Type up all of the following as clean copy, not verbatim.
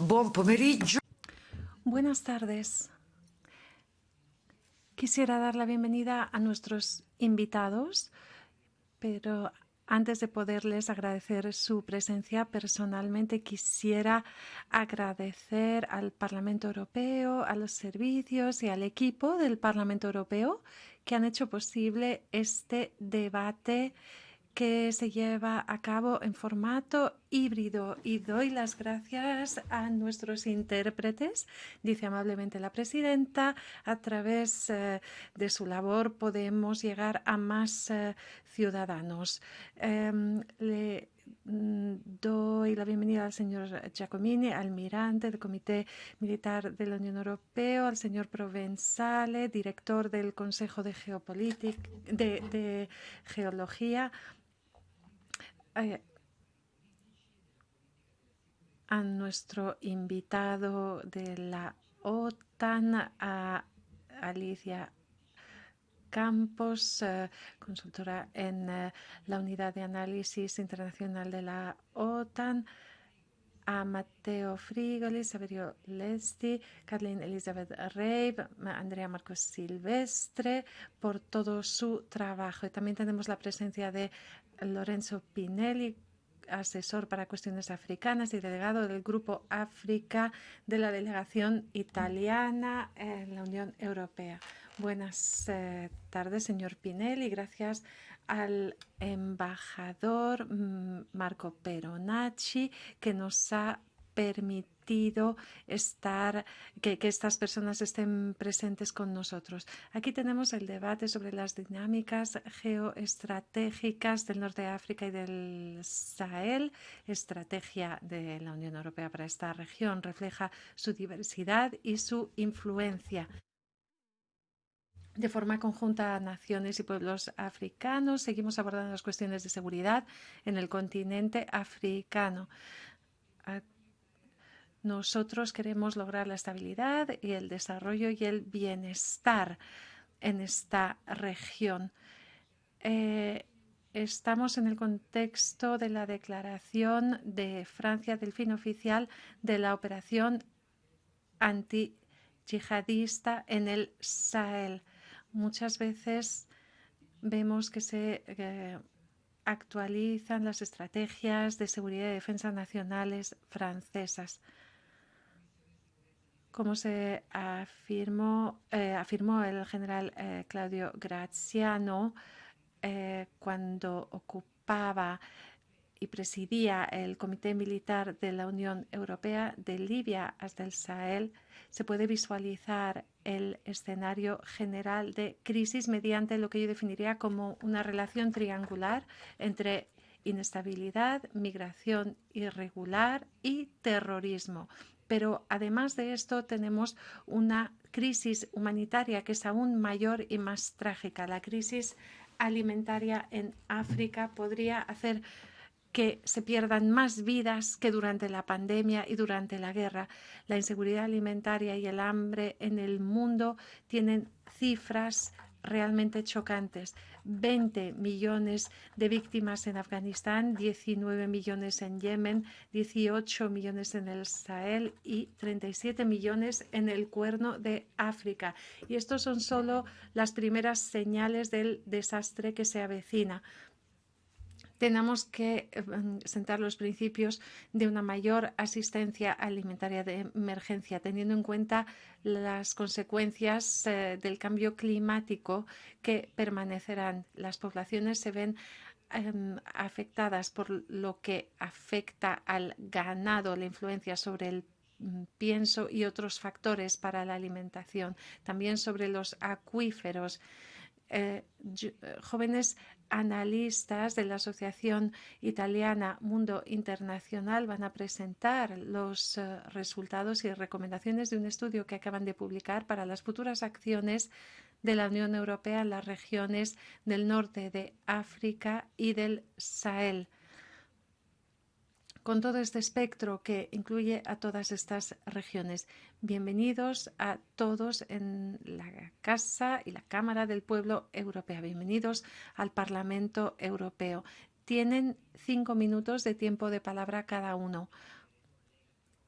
Buon pomeriggio. Buenas tardes. Quisiera dar la bienvenida a nuestros invitados, pero antes de poderles agradecer su presencia, personalmente quisiera agradecer al Parlamento Europeo, a los servicios y al equipo del Parlamento Europeo que han hecho posible este debate que se lleva a cabo en formato híbrido, y doy las gracias a nuestros intérpretes, dice amablemente la presidenta. A través de su labor podemos llegar a más ciudadanos. Le doy la bienvenida al señor Giacomini, almirante del Comité Militar de la Unión Europea, al señor Provenzale, director del Consejo de Geología, a nuestro invitado de la OTAN, a Alicia Campos, consultora en la Unidad de Análisis Internacional de la OTAN, a Matteo Frigoli, Saverio Lesti, Kathleen Elizabeth Reib, Andrea Marcos Silvestre, por todo su trabajo. Y también tenemos la presencia de Lorenzo Pinelli, asesor para cuestiones africanas y delegado del Grupo África de la delegación italiana en la Unión Europea. Buenas tardes, señor Pinelli. Gracias al embajador Marco Peronacci, que nos ha permitido que estas personas estén presentes con nosotros. Aquí tenemos el debate sobre las dinámicas geoestratégicas del norte de África y del Sahel. Estrategia de la Unión Europea para esta región refleja su diversidad y su influencia. De forma conjunta, naciones y pueblos africanos seguimos abordando las cuestiones de seguridad en el continente africano. Nosotros queremos lograr la estabilidad y el desarrollo y el bienestar en esta región. Estamos en el contexto de la declaración de Francia del fin oficial de la operación antiyihadista en el Sahel. Muchas veces vemos que se actualizan las estrategias de seguridad y defensa nacionales francesas. Como se afirmó el general Claudio Graziano cuando ocupaba y presidía el Comité Militar de la Unión Europea, de Libia hasta el Sahel, se puede visualizar el escenario general de crisis mediante lo que yo definiría como una relación triangular entre inestabilidad, migración irregular y terrorismo. Pero además de esto tenemos una crisis humanitaria que es aún mayor y más trágica. La crisis alimentaria en África podría hacer que se pierdan más vidas que durante la pandemia y durante la guerra. La inseguridad alimentaria y el hambre en el mundo tienen cifras realmente chocantes. 20 millones de víctimas en Afganistán, 19 millones en Yemen, 18 millones en el Sahel y 37 millones en el Cuerno de África. Y estos son solo las primeras señales del desastre que se avecina. Tenemos que sentar los principios de una mayor asistencia alimentaria de emergencia, teniendo en cuenta las consecuencias del cambio climático que permanecerán. Las poblaciones se ven afectadas por lo que afecta al ganado, la influencia sobre el pienso y otros factores para la alimentación, también sobre los acuíferos. Jóvenes analistas de la Asociación Italiana Mundo Internacional van a presentar los resultados y recomendaciones de un estudio que acaban de publicar para las futuras acciones de la Unión Europea en las regiones del norte de África y del Sahel. Con todo este espectro que incluye a todas estas regiones. Bienvenidos a todos en la Casa y la Cámara del Pueblo Europeo. Bienvenidos al Parlamento Europeo. Tienen 5 minutos de tiempo de palabra cada uno.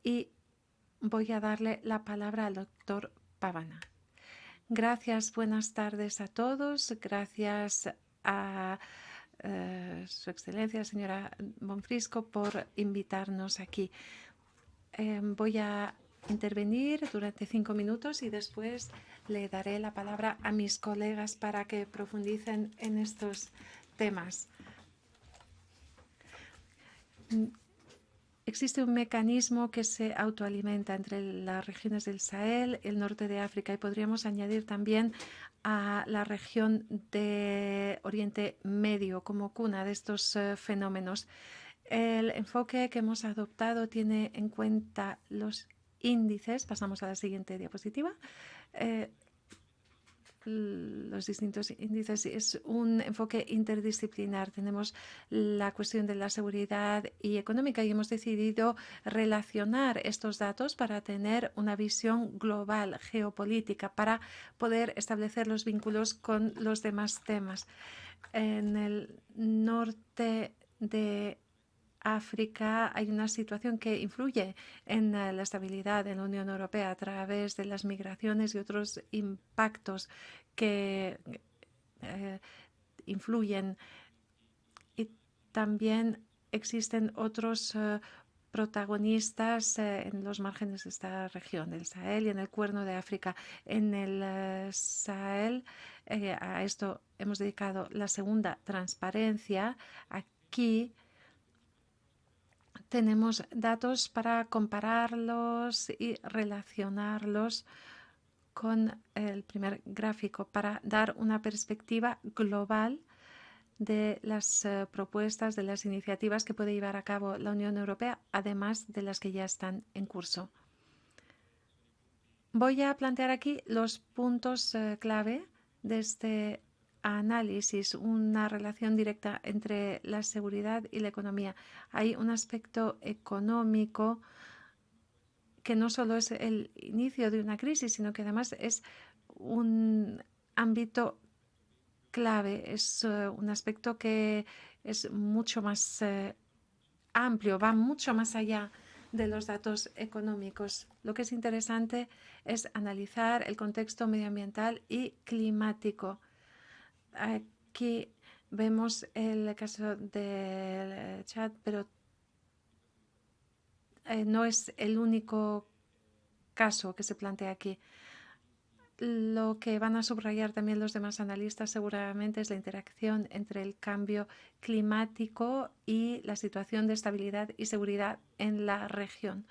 Y voy a darle la palabra al doctor Pavana. Gracias, buenas tardes a todos. Gracias a Su Excelencia, señora Bonfrisco, por invitarnos aquí. Voy a intervenir durante 5 minutos y después le daré la palabra a mis colegas para que profundicen en estos temas. Existe un mecanismo que se autoalimenta entre las regiones del Sahel, el norte de África, y podríamos añadir también a la región de Oriente Medio como cuna de estos fenómenos. El enfoque que hemos adoptado tiene en cuenta los índices. Pasamos a la siguiente diapositiva. Los distintos índices es un enfoque interdisciplinar. Tenemos la cuestión de la seguridad y económica y hemos decidido relacionar estos datos para tener una visión global geopolítica para poder establecer los vínculos con los demás temas. En el norte de África hay una situación que influye en la estabilidad de la Unión Europea a través de las migraciones y otros impactos que influyen. Y también existen otros protagonistas en los márgenes de esta región, del Sahel y en el Cuerno de África. En el Sahel, a esto hemos dedicado la segunda transparencia. Aquí tenemos datos para compararlos y relacionarlos con el primer gráfico para dar una perspectiva global de las propuestas, de las iniciativas que puede llevar a cabo la Unión Europea, además de las que ya están en curso. Voy a plantear aquí los puntos clave de este análisis, una relación directa entre la seguridad y la economía. Hay un aspecto económico que no solo es el inicio de una crisis, sino que además es un ámbito clave, es un aspecto que es mucho más amplio, va mucho más allá de los datos económicos. Lo que es interesante es analizar el contexto medioambiental y climático. Aquí vemos el caso del Chad, pero no es el único caso que se plantea aquí. Lo que van a subrayar también los demás analistas seguramente es la interacción entre el cambio climático y la situación de estabilidad y seguridad en la región.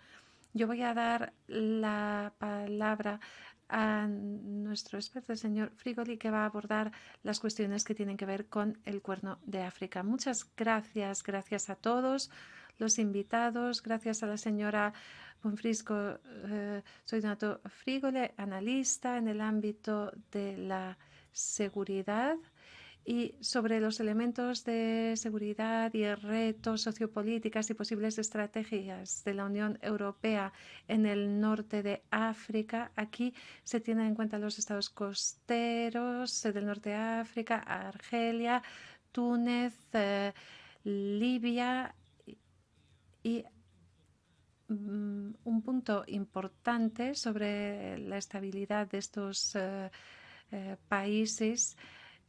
Yo voy a dar la palabra a nuestro experto, el señor Frigoli, que va a abordar las cuestiones que tienen que ver con el Cuerno de África. Muchas gracias, gracias a todos los invitados, gracias a la señora Bonfrisco. Soy Donato Frigoli, analista en el ámbito de la seguridad y sobre los elementos de seguridad y retos sociopolíticas y posibles estrategias de la Unión Europea en el norte de África. Aquí se tienen en cuenta los estados costeros del norte de África, Argelia, Túnez, Libia y un punto importante sobre la estabilidad de estos países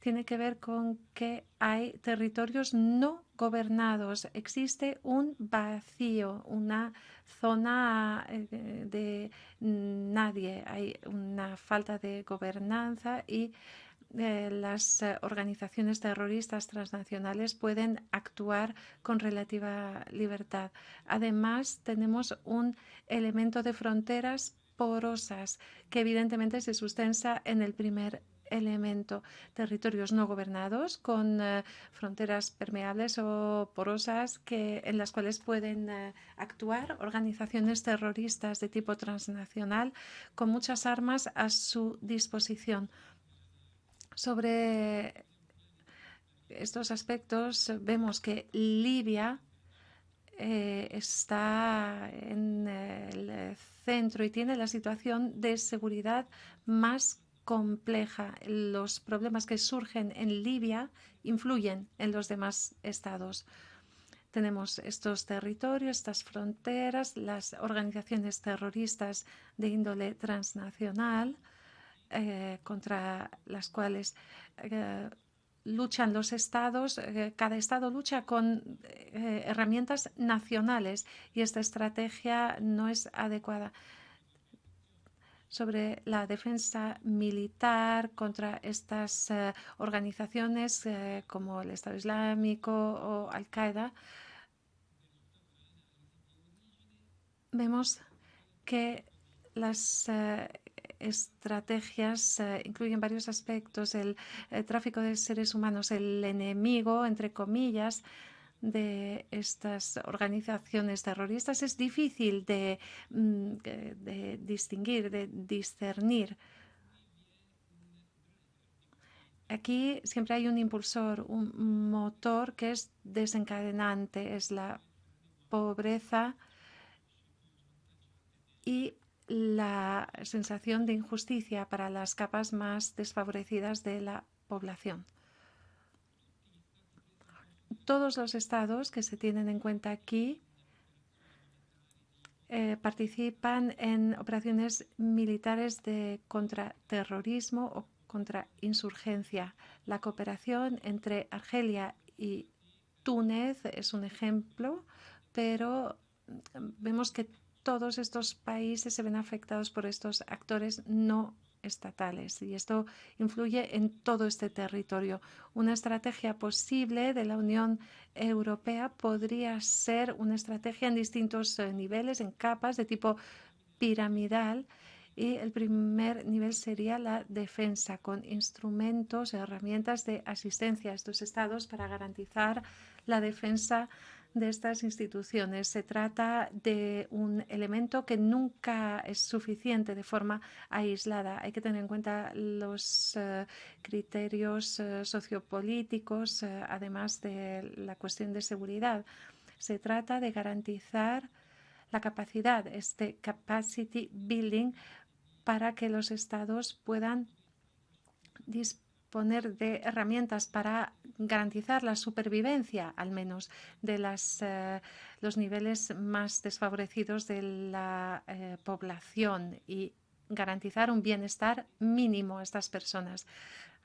tiene que ver con que hay territorios no gobernados. Existe un vacío, una zona de nadie. Hay una falta de gobernanza y las organizaciones terroristas transnacionales pueden actuar con relativa libertad. Además, tenemos un elemento de fronteras porosas que evidentemente se sustenta en el primer elemento, territorios no gobernados con fronteras permeables o porosas en las cuales pueden actuar organizaciones terroristas de tipo transnacional con muchas armas a su disposición. Sobre estos aspectos vemos que Libia está en el centro y tiene la situación de seguridad más compleja. Los problemas que surgen en Libia influyen en los demás estados. Tenemos estos territorios, estas fronteras, las organizaciones terroristas de índole transnacional contra las cuales luchan los estados. Cada estado lucha con herramientas nacionales y esta estrategia no es adecuada. Sobre la defensa militar contra estas organizaciones como el Estado Islámico o Al-Qaeda, vemos que las estrategias incluyen varios aspectos. El tráfico de seres humanos, el enemigo, entre comillas, de estas organizaciones terroristas es difícil de distinguir, de discernir. Aquí siempre hay un impulsor, un motor que es desencadenante, es la pobreza y la sensación de injusticia para las capas más desfavorecidas de la población. Todos los estados que se tienen en cuenta aquí participan en operaciones militares de contraterrorismo o contrainsurgencia. La cooperación entre Argelia y Túnez es un ejemplo, pero vemos que todos estos países se ven afectados por estos actores no estatales y esto influye en todo este territorio. Una estrategia posible de la Unión Europea podría ser una estrategia en distintos niveles, en capas de tipo piramidal, y el primer nivel sería la defensa con instrumentos, herramientas de asistencia a estos estados para garantizar la defensa de estas instituciones. Se trata de un elemento que nunca es suficiente de forma aislada. Hay que tener en cuenta los criterios sociopolíticos, además de la cuestión de seguridad. Se trata de garantizar la capacidad, este capacity building, para que los estados puedan disponer de herramientas para garantizar la supervivencia, al menos, de los niveles más desfavorecidos de la población y garantizar un bienestar mínimo a estas personas.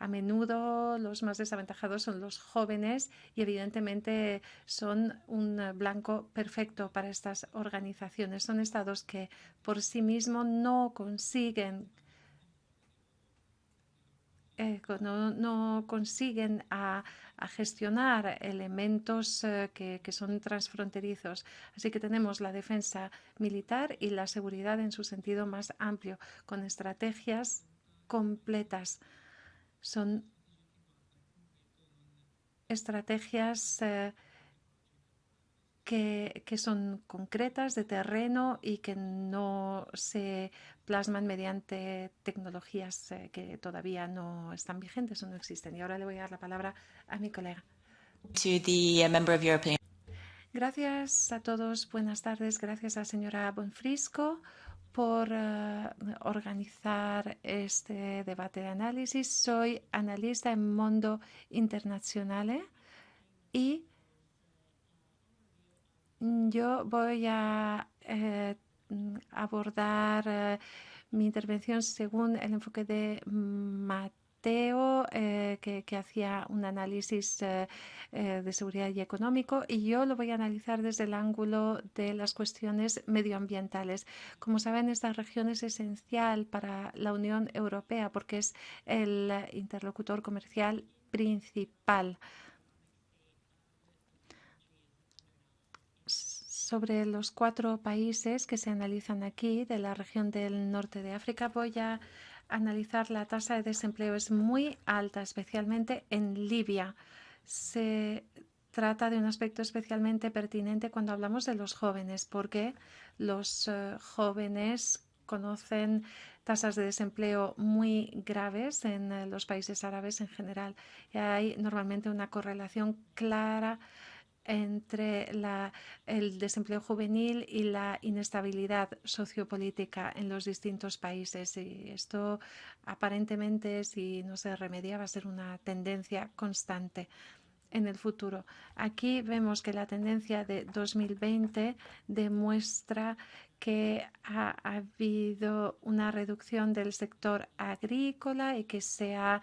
A menudo los más desaventajados son los jóvenes y evidentemente son un blanco perfecto para estas organizaciones. Son estados que por sí mismos no consiguen a gestionar elementos que son transfronterizos. Así que tenemos la defensa militar y la seguridad en su sentido más amplio, con estrategias completas. Son estrategias que son concretas, de terreno y que no se plasman mediante tecnologías que todavía no están vigentes o no existen. Y ahora le voy a dar la palabra a mi colega. Gracias a todos, buenas tardes. Gracias a la señora Bonfrisco por organizar este debate de análisis. Soy analista en Mondo Internazionale y yo voy a abordar mi intervención según el enfoque de Mateo, que hacía un análisis de seguridad y económico, y yo lo voy a analizar desde el ángulo de las cuestiones medioambientales. Como saben, esta región es esencial para la Unión Europea porque es el interlocutor comercial principal. Sobre los 4 países que se analizan aquí de la región del norte de África, voy a analizar la tasa de desempleo. Es muy alta, especialmente en Libia. Se trata de un aspecto especialmente pertinente cuando hablamos de los jóvenes, porque los jóvenes conocen tasas de desempleo muy graves en los países árabes en general. Y hay normalmente una correlación clara entre el desempleo juvenil y la inestabilidad sociopolítica en los distintos países. Y esto aparentemente, si no se remedia, va a ser una tendencia constante. en el futuro. Aquí vemos que la tendencia de 2020 demuestra que ha habido una reducción del sector agrícola y que se ha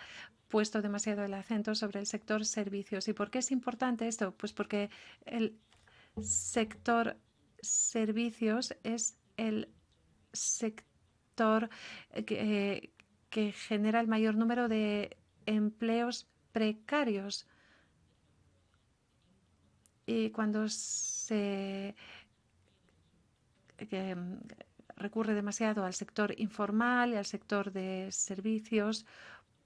puesto demasiado el acento sobre el sector servicios. ¿Y por qué es importante esto? Pues porque el sector servicios es el sector que genera el mayor número de empleos precarios. Y cuando se recurre demasiado al sector informal y al sector de servicios,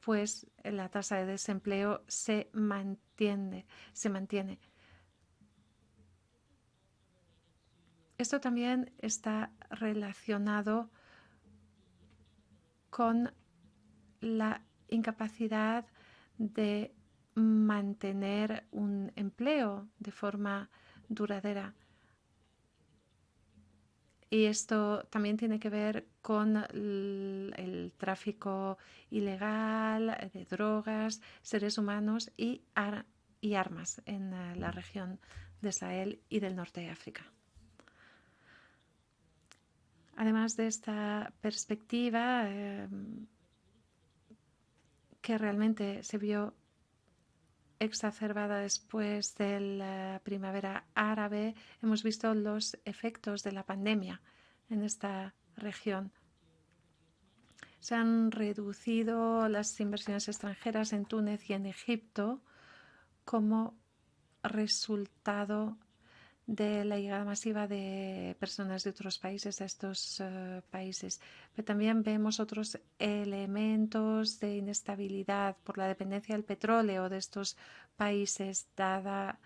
pues la tasa de desempleo se mantiene. Esto también está relacionado con la incapacidad de mantener un empleo de forma duradera. Y esto también tiene que ver con el tráfico ilegal de drogas, seres humanos y armas en la región de Sahel y del norte de África. Además de esta perspectiva que realmente se vio exacerbada después de la primavera árabe, hemos visto los efectos de la pandemia en esta región. Se han reducido las inversiones extranjeras en Túnez y en Egipto como resultado de la llegada masiva de personas de otros países a estos países. Pero también vemos otros elementos de inestabilidad por la dependencia del petróleo de estos países, dada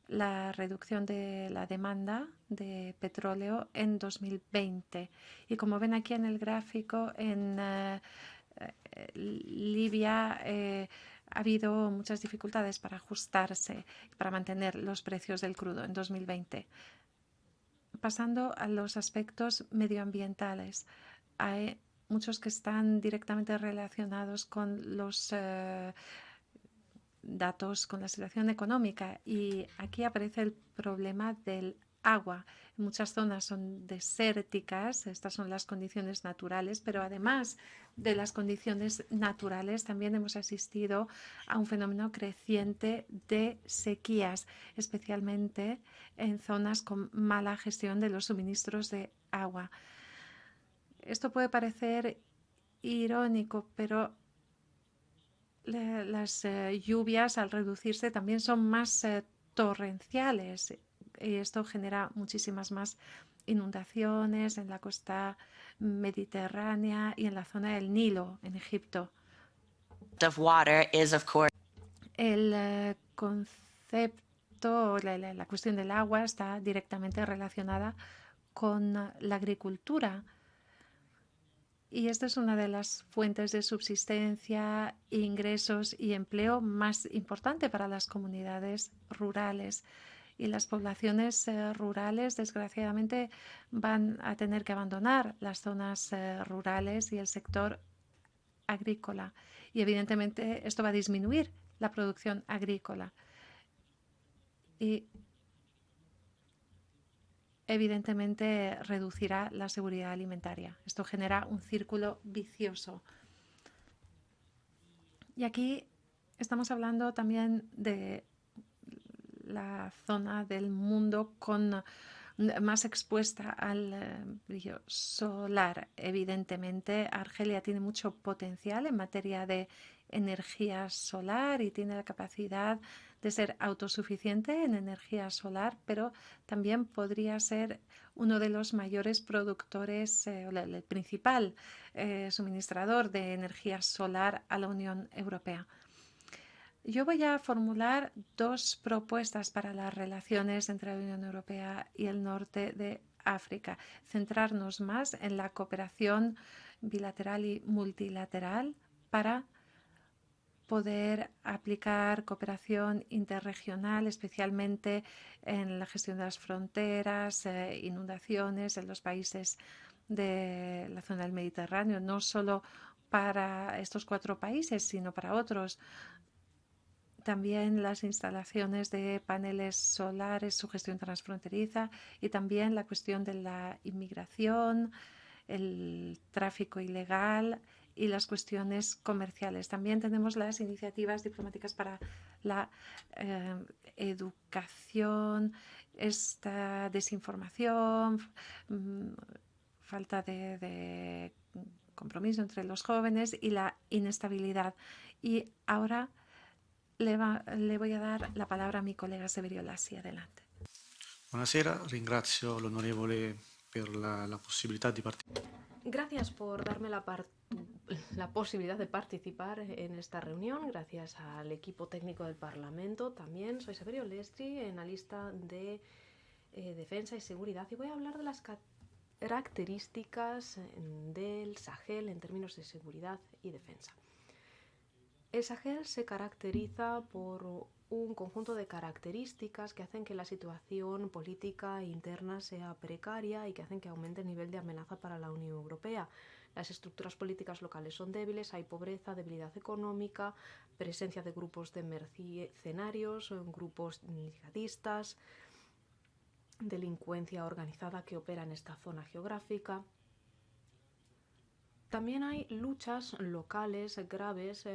la reducción de la demanda de petróleo en 2020. Y como ven aquí en el gráfico, en Libia ha habido muchas dificultades para ajustarse, para mantener los precios del crudo en 2020. Pasando a los aspectos medioambientales, hay muchos que están directamente relacionados con los datos, con la situación económica, y aquí aparece el problema del agua. Muchas zonas son desérticas, estas son las condiciones naturales, pero además de las condiciones naturales también hemos asistido a un fenómeno creciente de sequías, especialmente en zonas con mala gestión de los suministros de agua. Esto puede parecer irónico, pero las lluvias, al reducirse, también son más torrenciales, y esto genera muchísimas más inundaciones en la costa mediterránea y en la zona del Nilo, en Egipto. El concepto, la cuestión del agua está directamente relacionada con la agricultura. Y esta es una de las fuentes de subsistencia, ingresos y empleo más importante para las comunidades rurales. Y las poblaciones rurales, desgraciadamente, van a tener que abandonar las zonas rurales y el sector agrícola. Y evidentemente esto va a disminuir la producción agrícola. Y evidentemente reducirá la seguridad alimentaria. Esto genera un círculo vicioso. Y aquí estamos hablando también de la zona del mundo con más expuesta al brillo solar. Evidentemente, Argelia tiene mucho potencial en materia de energía solar y tiene la capacidad de ser autosuficiente en energía solar, pero también podría ser uno de los mayores productores, el principal suministrador de energía solar a la Unión Europea. Yo voy a formular dos propuestas para las relaciones entre la Unión Europea y el norte de África. Centrarnos más en la cooperación bilateral y multilateral para poder aplicar cooperación interregional, especialmente en la gestión de las fronteras, inundaciones en los países de la zona del Mediterráneo, no solo para estos 4 países, sino para otros. también las instalaciones de paneles solares, su gestión transfronteriza y también la cuestión de la inmigración, el tráfico ilegal y las cuestiones comerciales. También tenemos las iniciativas diplomáticas para la educación, esta desinformación, falta de compromiso entre los jóvenes y la inestabilidad. Y ahora le voy a dar la palabra a mi colega Severio Lassi. Adelante. Buonasera, ringrazio l'onorevole per la possibilità di partecipare. Gracias por darme la posibilidad de participar en esta reunión. Gracias al equipo técnico del Parlamento. También soy Severio Lassi, analista de defensa y seguridad, y voy a hablar de las características del Sahel en términos de seguridad y defensa. El Sahel se caracteriza por un conjunto de características que hacen que la situación política interna sea precaria y que hacen que aumente el nivel de amenaza para la Unión Europea. Las estructuras políticas locales son débiles, hay pobreza, debilidad económica, presencia de grupos de mercenarios, grupos yihadistas, delincuencia organizada que opera en esta zona geográfica. También hay luchas locales graves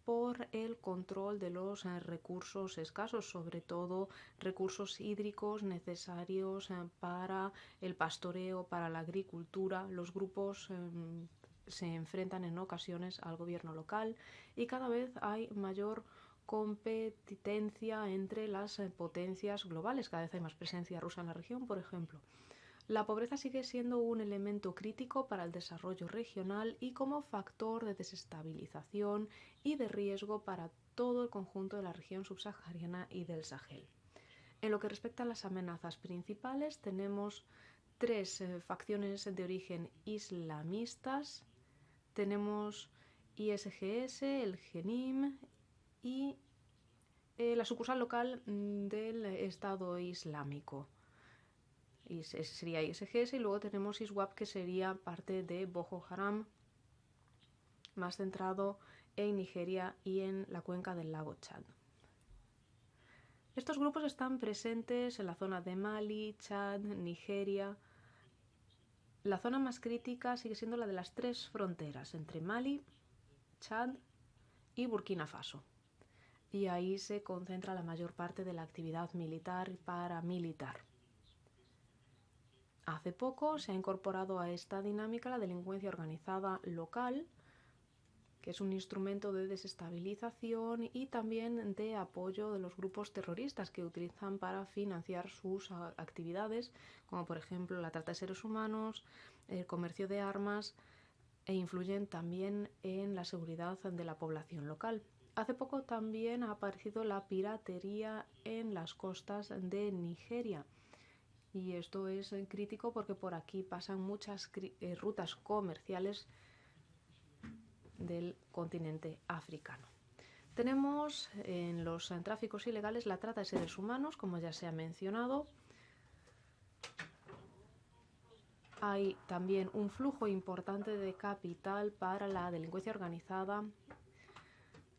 por el control de los recursos escasos, sobre todo recursos hídricos necesarios para el pastoreo, para la agricultura. Los grupos se enfrentan en ocasiones al gobierno local y cada vez hay mayor competencia entre las potencias globales. Cada vez hay más presencia rusa en la región, por ejemplo. La pobreza sigue siendo un elemento crítico para el desarrollo regional y como factor de desestabilización y de riesgo para todo el conjunto de la región subsahariana y del Sahel. En lo que respecta a las amenazas principales, tenemos tres facciones de origen islamistas. Tenemos ISGS, el GENIM y la sucursal local del Estado Islámico. Ese sería ISGS, y luego tenemos ISWAP, que sería parte de Boko Haram, más centrado en Nigeria y en la cuenca del lago Chad. Estos grupos están presentes en la zona de Mali, Chad, Nigeria. La zona más crítica sigue siendo la de las tres fronteras entre Mali, Chad y Burkina Faso. Y ahí se concentra la mayor parte de la actividad militar y paramilitar. Hace poco se ha incorporado a esta dinámica la delincuencia organizada local, que es un instrumento de desestabilización y también de apoyo de los grupos terroristas que utilizan para financiar sus actividades, como por ejemplo la trata de seres humanos, el comercio de armas, e influyen también en la seguridad de la población local. Hace poco también ha aparecido la piratería en las costas de Nigeria. Y esto es crítico porque por aquí pasan muchas rutas comerciales del continente africano. Tenemos en los tráficos ilegales la trata de seres humanos, como ya se ha mencionado. Hay también un flujo importante de capital para la delincuencia organizada.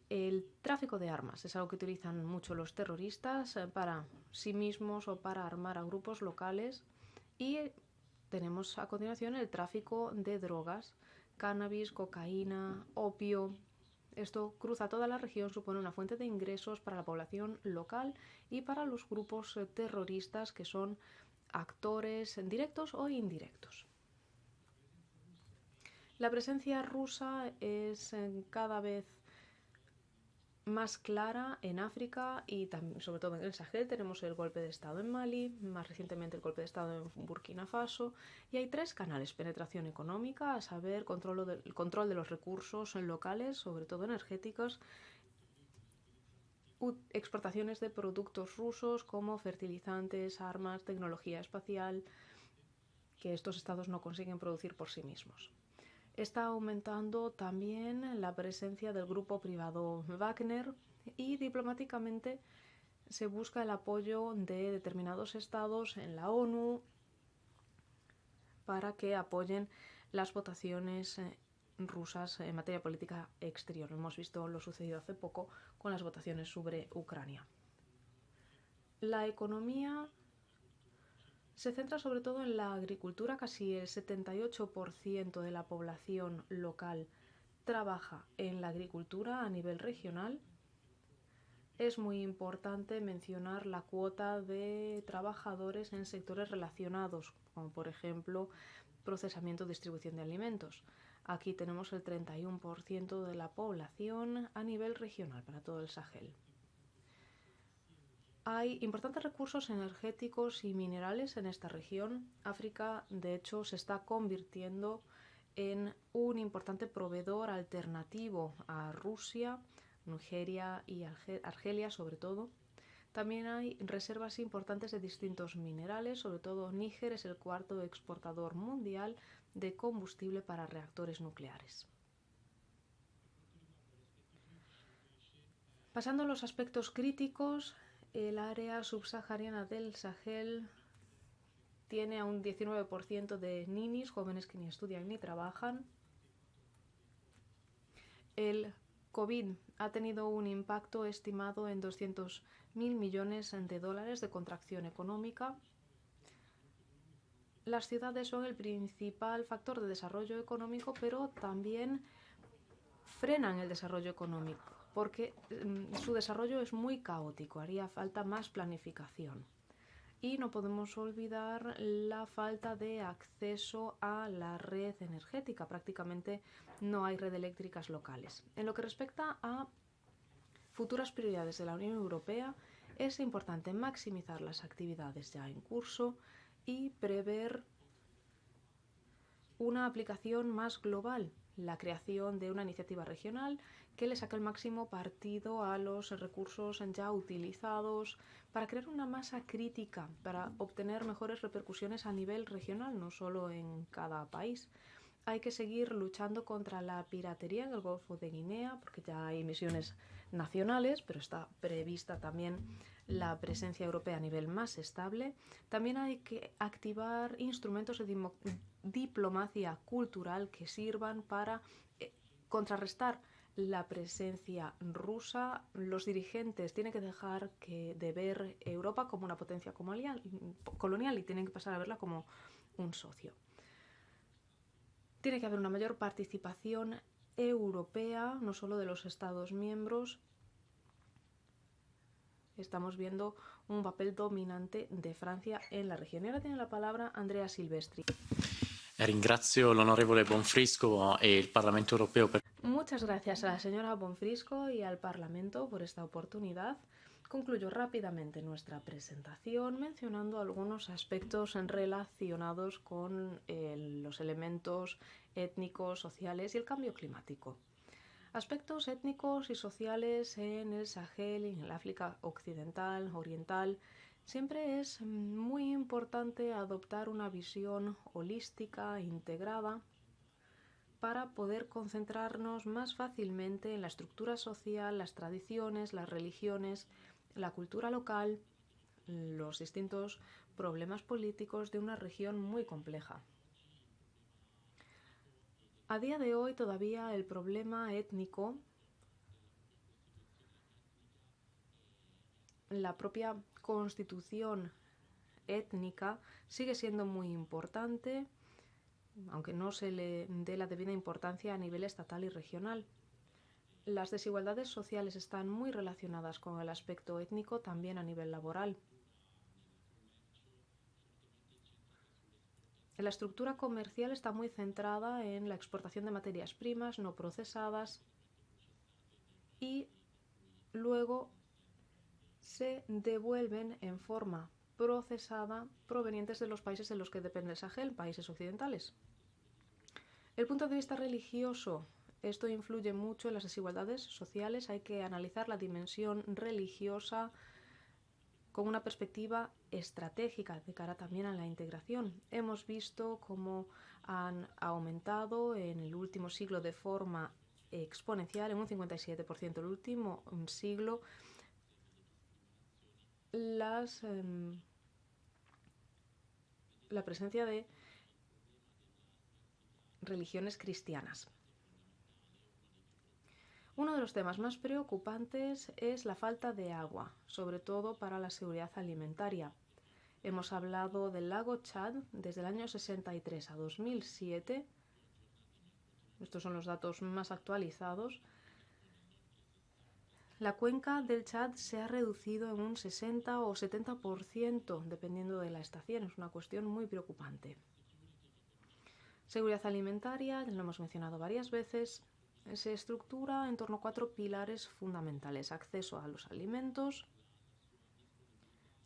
El tráfico de armas es algo que utilizan mucho los terroristas para sí mismos o para armar a grupos locales. Y tenemos a continuación el tráfico de drogas, cannabis, cocaína, opio. Esto cruza toda la región, supone una fuente de ingresos para la población local y para los grupos terroristas que son actores directos o indirectos. La presencia rusa es cada vez más clara en África y también, sobre todo en el Sahel. Tenemos el golpe de Estado en Mali, más recientemente el golpe de Estado en Burkina Faso, y hay tres canales: penetración económica, a saber, el control de los recursos locales, sobre todo energéticos, exportaciones de productos rusos como fertilizantes, armas, tecnología espacial, que estos estados no consiguen producir por sí mismos. Está aumentando también la presencia del grupo privado Wagner y diplomáticamente se busca el apoyo de determinados estados en la ONU para que apoyen las votaciones rusas en materia política exterior. Hemos visto lo sucedido hace poco con las votaciones sobre Ucrania. La economía se centra sobre todo en la agricultura. Casi el 78% de la población local trabaja en la agricultura a nivel regional. Es muy importante mencionar la cuota de trabajadores en sectores relacionados, como por ejemplo procesamiento y distribución de alimentos. Aquí tenemos el 31% de la población a nivel regional para todo el Sahel. Hay importantes recursos energéticos y minerales en esta región. África, de hecho, se está convirtiendo en un importante proveedor alternativo a Rusia, Nigeria y Argelia sobre todo. También hay reservas importantes de distintos minerales, sobre todo Níger es el cuarto exportador mundial de combustible para reactores nucleares. Pasando a los aspectos críticos, el área subsahariana del Sahel tiene a un 19% de ninis, jóvenes que ni estudian ni trabajan. El COVID ha tenido un impacto estimado en 200.000 millones de dólares de contracción económica. Las ciudades son el principal factor de desarrollo económico, pero también frenan el desarrollo económico, porque su desarrollo es muy caótico, haría falta más planificación. Y no podemos olvidar la falta de acceso a la red energética. Prácticamente no hay red eléctricas locales. En lo que respecta a futuras prioridades de la Unión Europea, es importante maximizar las actividades ya en curso y prever una aplicación más global, la creación de una iniciativa regional que le saque el máximo partido a los recursos ya utilizados para crear una masa crítica, para obtener mejores repercusiones a nivel regional, no solo en cada país. Hay que seguir luchando contra la piratería en el Golfo de Guinea, porque ya hay misiones nacionales, pero está prevista también la presencia europea a nivel más estable. También hay que activar instrumentos de diplomacia cultural que sirvan para contrarrestar la presencia rusa. Los dirigentes tienen que dejar de ver Europa como una potencia colonial y tienen que pasar a verla como un socio. Tiene que haber una mayor participación europea, no solo de los Estados miembros. Estamos viendo un papel dominante de Francia en la región. Y ahora tiene la palabra Andrea Silvestri. Ringrazio l'onorevole Bonfrisco e il Parlamento Europeo per... Muchas gracias a la señora Bonfrisco y al Parlamento por esta oportunidad. Concluyo rápidamente nuestra presentación mencionando algunos aspectos relacionados con los elementos étnicos, sociales y el cambio climático. Aspectos étnicos y sociales en el Sahel y en el África occidental, oriental. Siempre es muy importante adoptar una visión holística, integrada, para poder concentrarnos más fácilmente en la estructura social, las tradiciones, las religiones, la cultura local, los distintos problemas políticos de una región muy compleja. A día de hoy todavía el problema étnico, la propia constitución étnica sigue siendo muy importante, aunque no se le dé la debida importancia a nivel estatal y regional. Las desigualdades sociales están muy relacionadas con el aspecto étnico también a nivel laboral. La estructura comercial está muy centrada en la exportación de materias primas no procesadas y luego se devuelven en forma procesada provenientes de los países de los que depende el Sahel, países occidentales. El punto de vista religioso, esto influye mucho en las desigualdades sociales. Hay que analizar la dimensión religiosa con una perspectiva estratégica de cara también a la integración. Hemos visto cómo han aumentado en el último siglo de forma exponencial, en un 57% el último siglo, la presencia de religiones cristianas. Uno de los temas más preocupantes es la falta de agua, sobre todo para la seguridad alimentaria. Hemos hablado del lago Chad desde el año 63 a 2007. Estos son los datos más actualizados. La cuenca del Chad se ha reducido en un 60 o 70%, dependiendo de la estación. Es una cuestión muy preocupante. Seguridad alimentaria, lo hemos mencionado varias veces, se estructura en torno a 4 pilares fundamentales: acceso a los alimentos,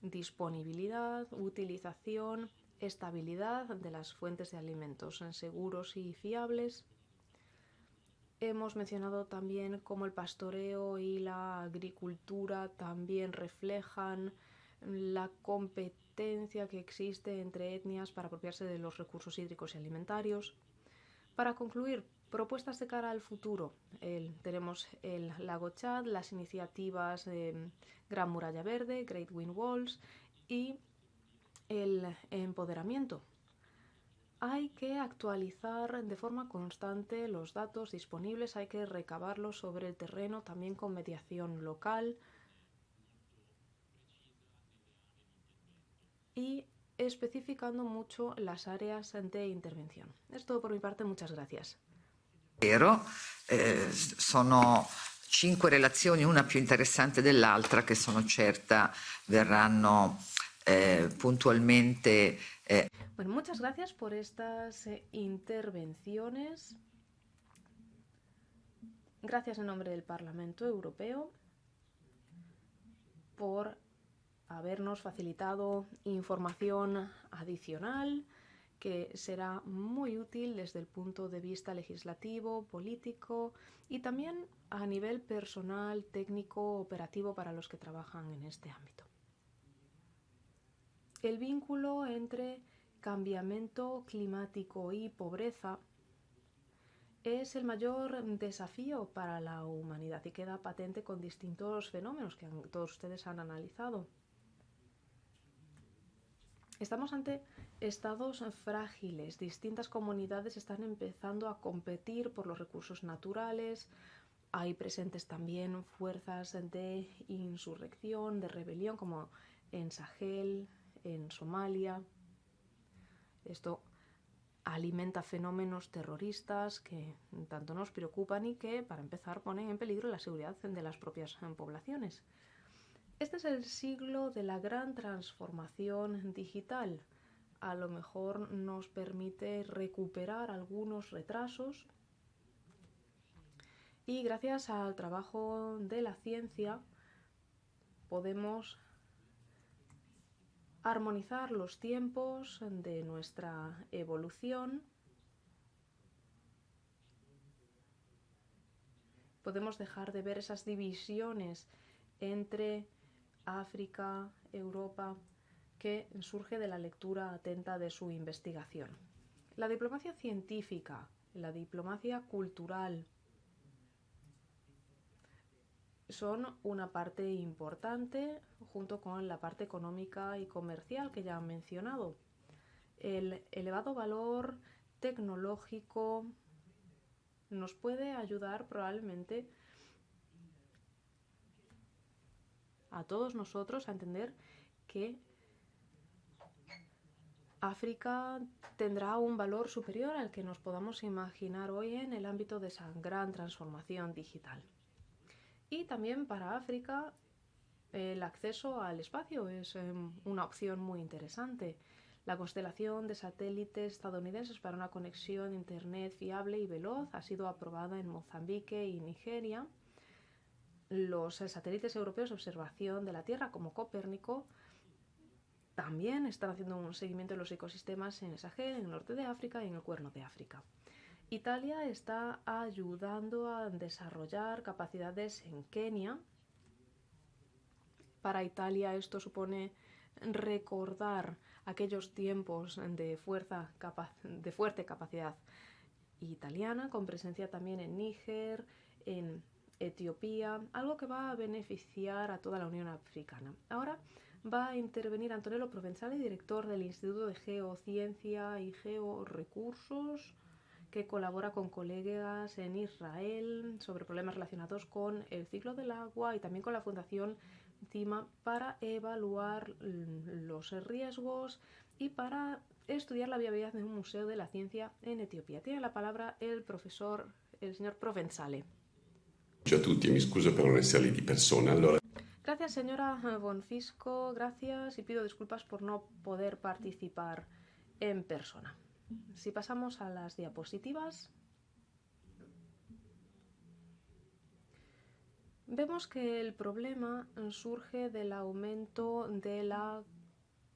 disponibilidad, utilización, estabilidad de las fuentes de alimentos seguros y fiables. Hemos mencionado también cómo el pastoreo y la agricultura también reflejan la competencia que existe entre etnias para apropiarse de los recursos hídricos y alimentarios. Para concluir, propuestas de cara al futuro. Tenemos el lago Chad, las iniciativas Gran Muralla Verde, Great Wind Walls y el empoderamiento. Hay que actualizar de forma constante los datos disponibles, hay que recabarlos sobre el terreno, también con mediación local y especificando mucho las áreas de intervención. Es todo por mi parte, muchas gracias. Sono 5 relazioni, una più interessante dell'altra, che sono certa verranno puntualmente. Bueno, muchas gracias por estas intervenciones. Gracias en nombre del Parlamento Europeo por habernos facilitado información adicional que será muy útil desde el punto de vista legislativo, político y también a nivel personal, técnico, operativo para los que trabajan en este ámbito. El vínculo entre cambiamiento climático y pobreza es el mayor desafío para la humanidad y queda patente con distintos fenómenos que todos ustedes han analizado. Estamos ante estados frágiles. Distintas comunidades están empezando a competir por los recursos naturales. Hay presentes también fuerzas de insurrección, de rebelión, como en Sahel, en Somalia. Esto alimenta fenómenos terroristas que tanto nos preocupan y que, para empezar, ponen en peligro la seguridad de las propias poblaciones. Este es el siglo de la gran transformación digital. A lo mejor nos permite recuperar algunos retrasos y gracias al trabajo de la ciencia podemos armonizar los tiempos de nuestra evolución. Podemos dejar de ver esas divisiones entre África, Europa, que surge de la lectura atenta de su investigación. La diplomacia científica, la diplomacia cultural, son una parte importante junto con la parte económica y comercial que ya han mencionado. El elevado valor tecnológico nos puede ayudar probablemente a todos nosotros a entender que África tendrá un valor superior al que nos podamos imaginar hoy en el ámbito de esa gran transformación digital. Y también para África el acceso al espacio es una opción muy interesante. La constelación de satélites estadounidenses para una conexión de Internet fiable y veloz ha sido aprobada en Mozambique y Nigeria. Los satélites europeos de observación de la Tierra, como Copérnico, también están haciendo un seguimiento de los ecosistemas en el Sahel, en el norte de África y en el Cuerno de África. Italia está ayudando a desarrollar capacidades en Kenia. Para Italia esto supone recordar aquellos tiempos de fuerte capacidad italiana, con presencia también en Níger, en Etiopía, algo que va a beneficiar a toda la Unión Africana. Ahora va a intervenir Antonello Provenzale, director del Instituto de Geociencia y Georrecursos, que que colabora con colegas en Israel sobre problemas relacionados con el ciclo del agua y también con la Fundación CIMA para evaluar los riesgos y para estudiar la viabilidad de un museo de la ciencia en Etiopía. Tiene la palabra el señor Provenzale. Ciao a tutti, mi scuso per non essere lì di persona. Allora... Gracias, señora Bonfisco, gracias y pido disculpas por no poder participar en persona. Si pasamos a las diapositivas, vemos que el problema surge del aumento de la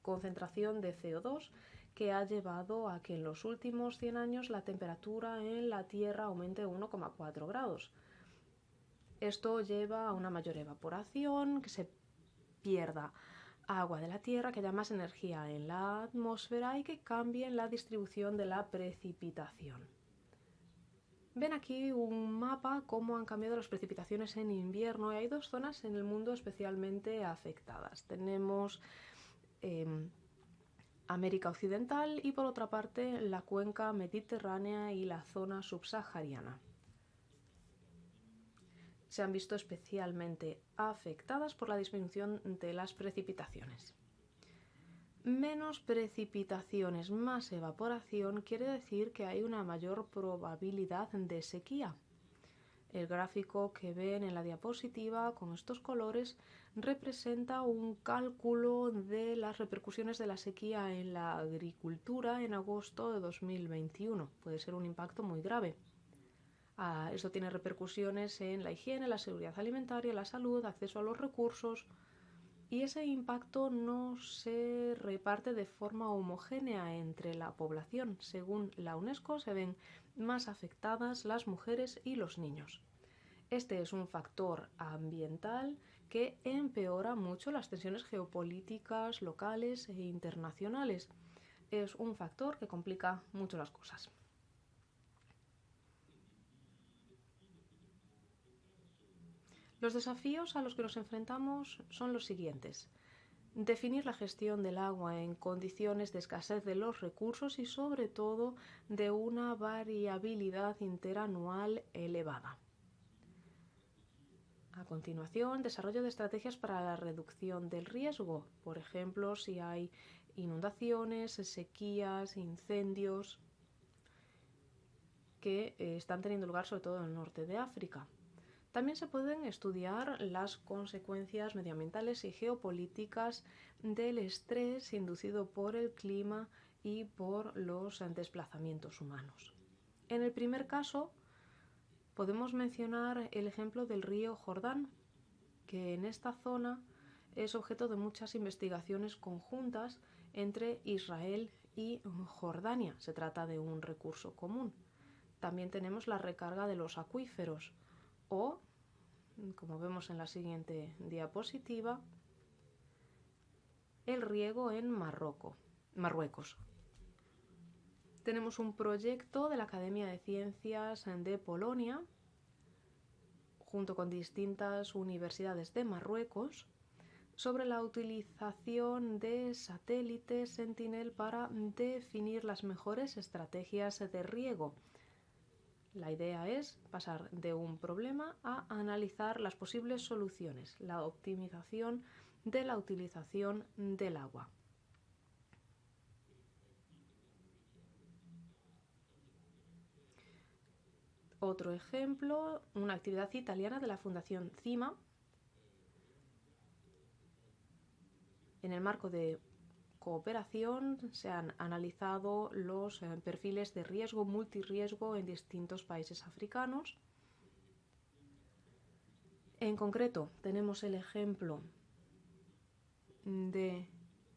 concentración de CO2 que ha llevado a que en los últimos 100 años la temperatura en la Tierra aumente 1,4 grados. Esto lleva a una mayor evaporación, que se pierda agua de la Tierra, que haya más energía en la atmósfera y que cambie la distribución de la precipitación. Ven aquí un mapa cómo han cambiado las precipitaciones en invierno y hay dos zonas en el mundo especialmente afectadas. Tenemos América Occidental y por otra parte la cuenca mediterránea y la zona subsahariana. Se han visto especialmente afectadas por la disminución de las precipitaciones. Menos precipitaciones, más evaporación, quiere decir que hay una mayor probabilidad de sequía. El gráfico que ven en la diapositiva con estos colores representa un cálculo de las repercusiones de la sequía en la agricultura en agosto de 2021. Puede ser un impacto muy grave. Esto tiene repercusiones en la higiene, la seguridad alimentaria, la salud, acceso a los recursos y ese impacto no se reparte de forma homogénea entre la población. Según la UNESCO, se ven más afectadas las mujeres y los niños. Este es un factor ambiental que empeora mucho las tensiones geopolíticas locales e internacionales. Es un factor que complica mucho las cosas. Los desafíos a los que nos enfrentamos son los siguientes. Definir la gestión del agua en condiciones de escasez de los recursos y sobre todo de una variabilidad interanual elevada. A continuación, desarrollo de estrategias para la reducción del riesgo, por ejemplo, si hay inundaciones, sequías, incendios que están teniendo lugar sobre todo en el norte de África. También se pueden estudiar las consecuencias medioambientales y geopolíticas del estrés inducido por el clima y por los desplazamientos humanos. En el primer caso, podemos mencionar el ejemplo del río Jordán, que en esta zona es objeto de muchas investigaciones conjuntas entre Israel y Jordania. Se trata de un recurso común. También tenemos la recarga de los acuíferos o, como vemos en la siguiente diapositiva, el riego en Marruecos. Tenemos un proyecto de la Academia de Ciencias de Polonia, junto con distintas universidades de Marruecos, sobre la utilización de satélites Sentinel para definir las mejores estrategias de riego. La idea es pasar de un problema a analizar las posibles soluciones, la optimización de la utilización del agua. Otro ejemplo, una actividad italiana de la Fundación CIMA. En el marco de cooperación se han analizado los perfiles de riesgo, multirriesgo en distintos países africanos. En concreto, tenemos el ejemplo de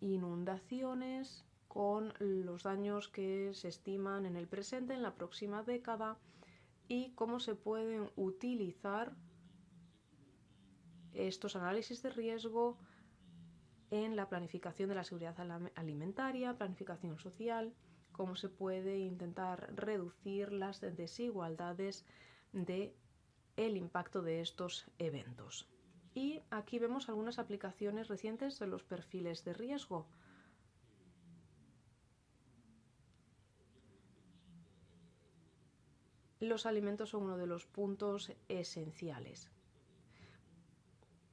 inundaciones con los daños que se estiman en el presente, en la próxima década, y cómo se pueden utilizar estos análisis de riesgo en la planificación de la seguridad alimentaria, planificación social, cómo se puede intentar reducir las desigualdades del impacto de estos eventos. Y aquí vemos algunas aplicaciones recientes de los perfiles de riesgo. los alimentos son uno de los puntos esenciales.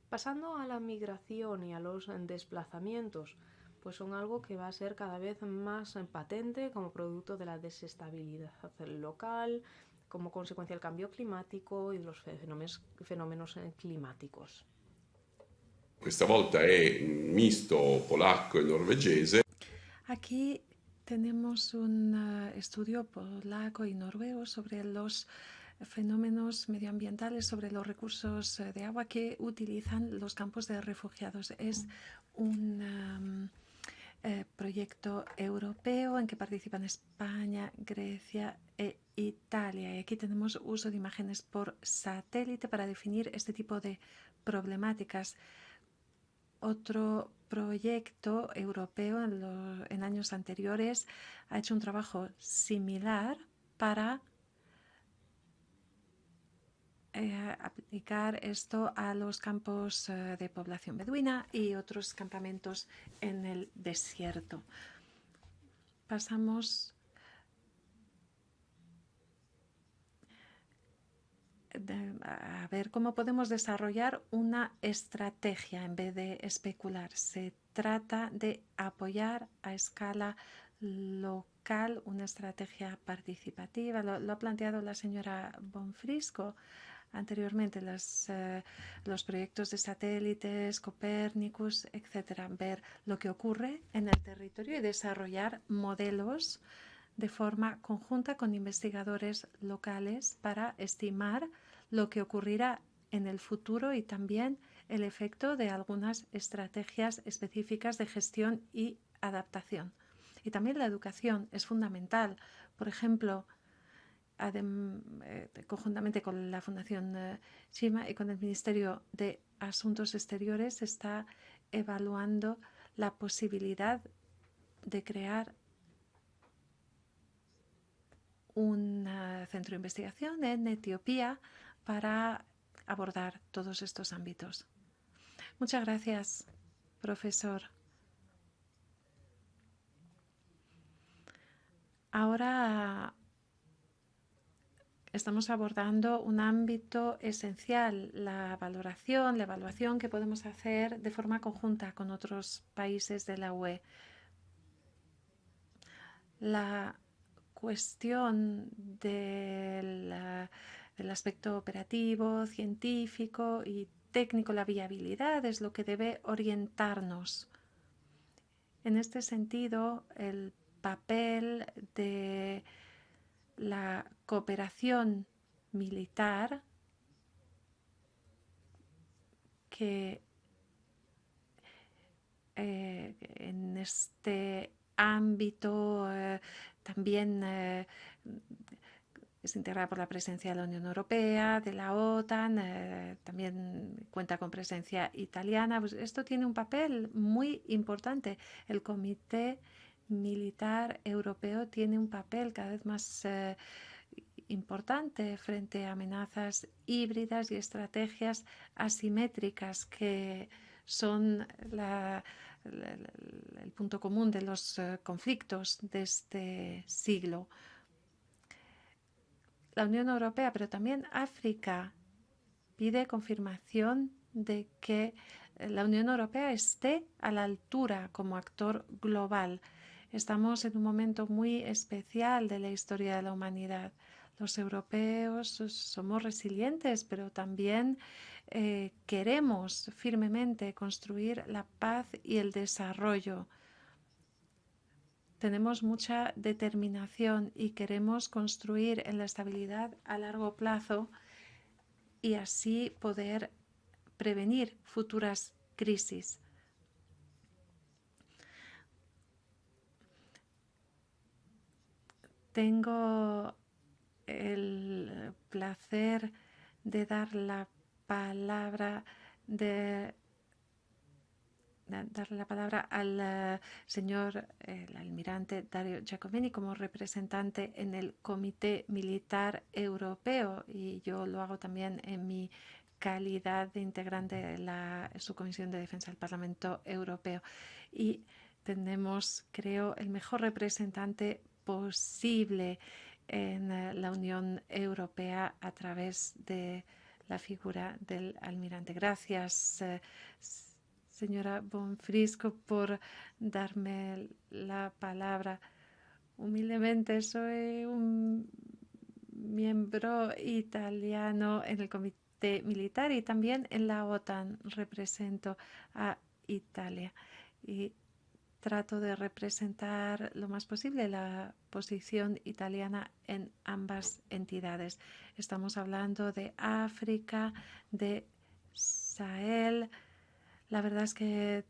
Pasando a la migración y a los desplazamientos, pues son algo que va a ser cada vez más patente como producto de la desestabilidad local, como consecuencia del cambio climático y de los fenómenos climáticos. Questa volta è misto polacco e norvegese. Aquí tenemos un estudio polaco y noruego sobre los fenómenos medioambientales, sobre los recursos de agua que utilizan los campos de refugiados. Es un proyecto europeo en que participan España, Grecia e Italia. Y aquí tenemos uso de imágenes por satélite para definir este tipo de problemáticas. Otro proyecto europeo en años anteriores ha hecho un trabajo similar para aplicar esto a los campos de población beduina y otros campamentos en el desierto. Pasamos a ver cómo podemos desarrollar una estrategia en vez de especular. Se trata de apoyar a escala local una estrategia participativa. Lo ha planteado la señora Bonfrisco anteriormente, los proyectos de satélites, Copernicus, etcétera. Ver lo que ocurre en el territorio y desarrollar modelos de forma conjunta con investigadores locales para estimar lo que ocurrirá en el futuro y también el efecto de algunas estrategias específicas de gestión y adaptación. Y también la educación es fundamental. Por ejemplo, conjuntamente con la Fundación Shima y con el Ministerio de Asuntos Exteriores, se está evaluando la posibilidad de crear un centro de investigación en Etiopía para abordar todos estos ámbitos. Muchas gracias, profesor. Ahora estamos abordando un ámbito esencial, la evaluación que podemos hacer de forma conjunta con otros países de la UE. La cuestión del aspecto operativo, científico y técnico, la viabilidad es lo que debe orientarnos. En este sentido, el papel de la cooperación militar que en este ámbito también es integrada por la presencia de la Unión Europea, de la OTAN, también cuenta con presencia italiana. Pues esto tiene un papel muy importante. El Comité Militar Europeo tiene un papel cada vez más importante frente a amenazas híbridas y estrategias asimétricas que son el punto común de los conflictos de este siglo. La Unión Europea, pero también África, pide confirmación de que la Unión Europea esté a la altura como actor global. Estamos en un momento muy especial de la historia de la humanidad. Los europeos somos resilientes, pero también queremos firmemente construir la paz y el desarrollo. Tenemos mucha determinación y queremos construir en la estabilidad a largo plazo y así poder prevenir futuras crisis. Tengo el placer de dar la palabra al señor el almirante Dario Giacomini como representante en el Comité Militar Europeo, y yo lo hago también en mi calidad de integrante de la Subcomisión de Defensa del Parlamento Europeo. Y tenemos, creo, el mejor representante posible en la Unión Europea a través de la figura del almirante. Gracias, señora Bonfrisco, por darme la palabra. Humildemente soy un miembro italiano en el Comité Militar y también en la OTAN. Represento a Italia y trato de representar lo más posible la posición italiana en ambas entidades. Estamos hablando de África, de Sahel. La verdad es que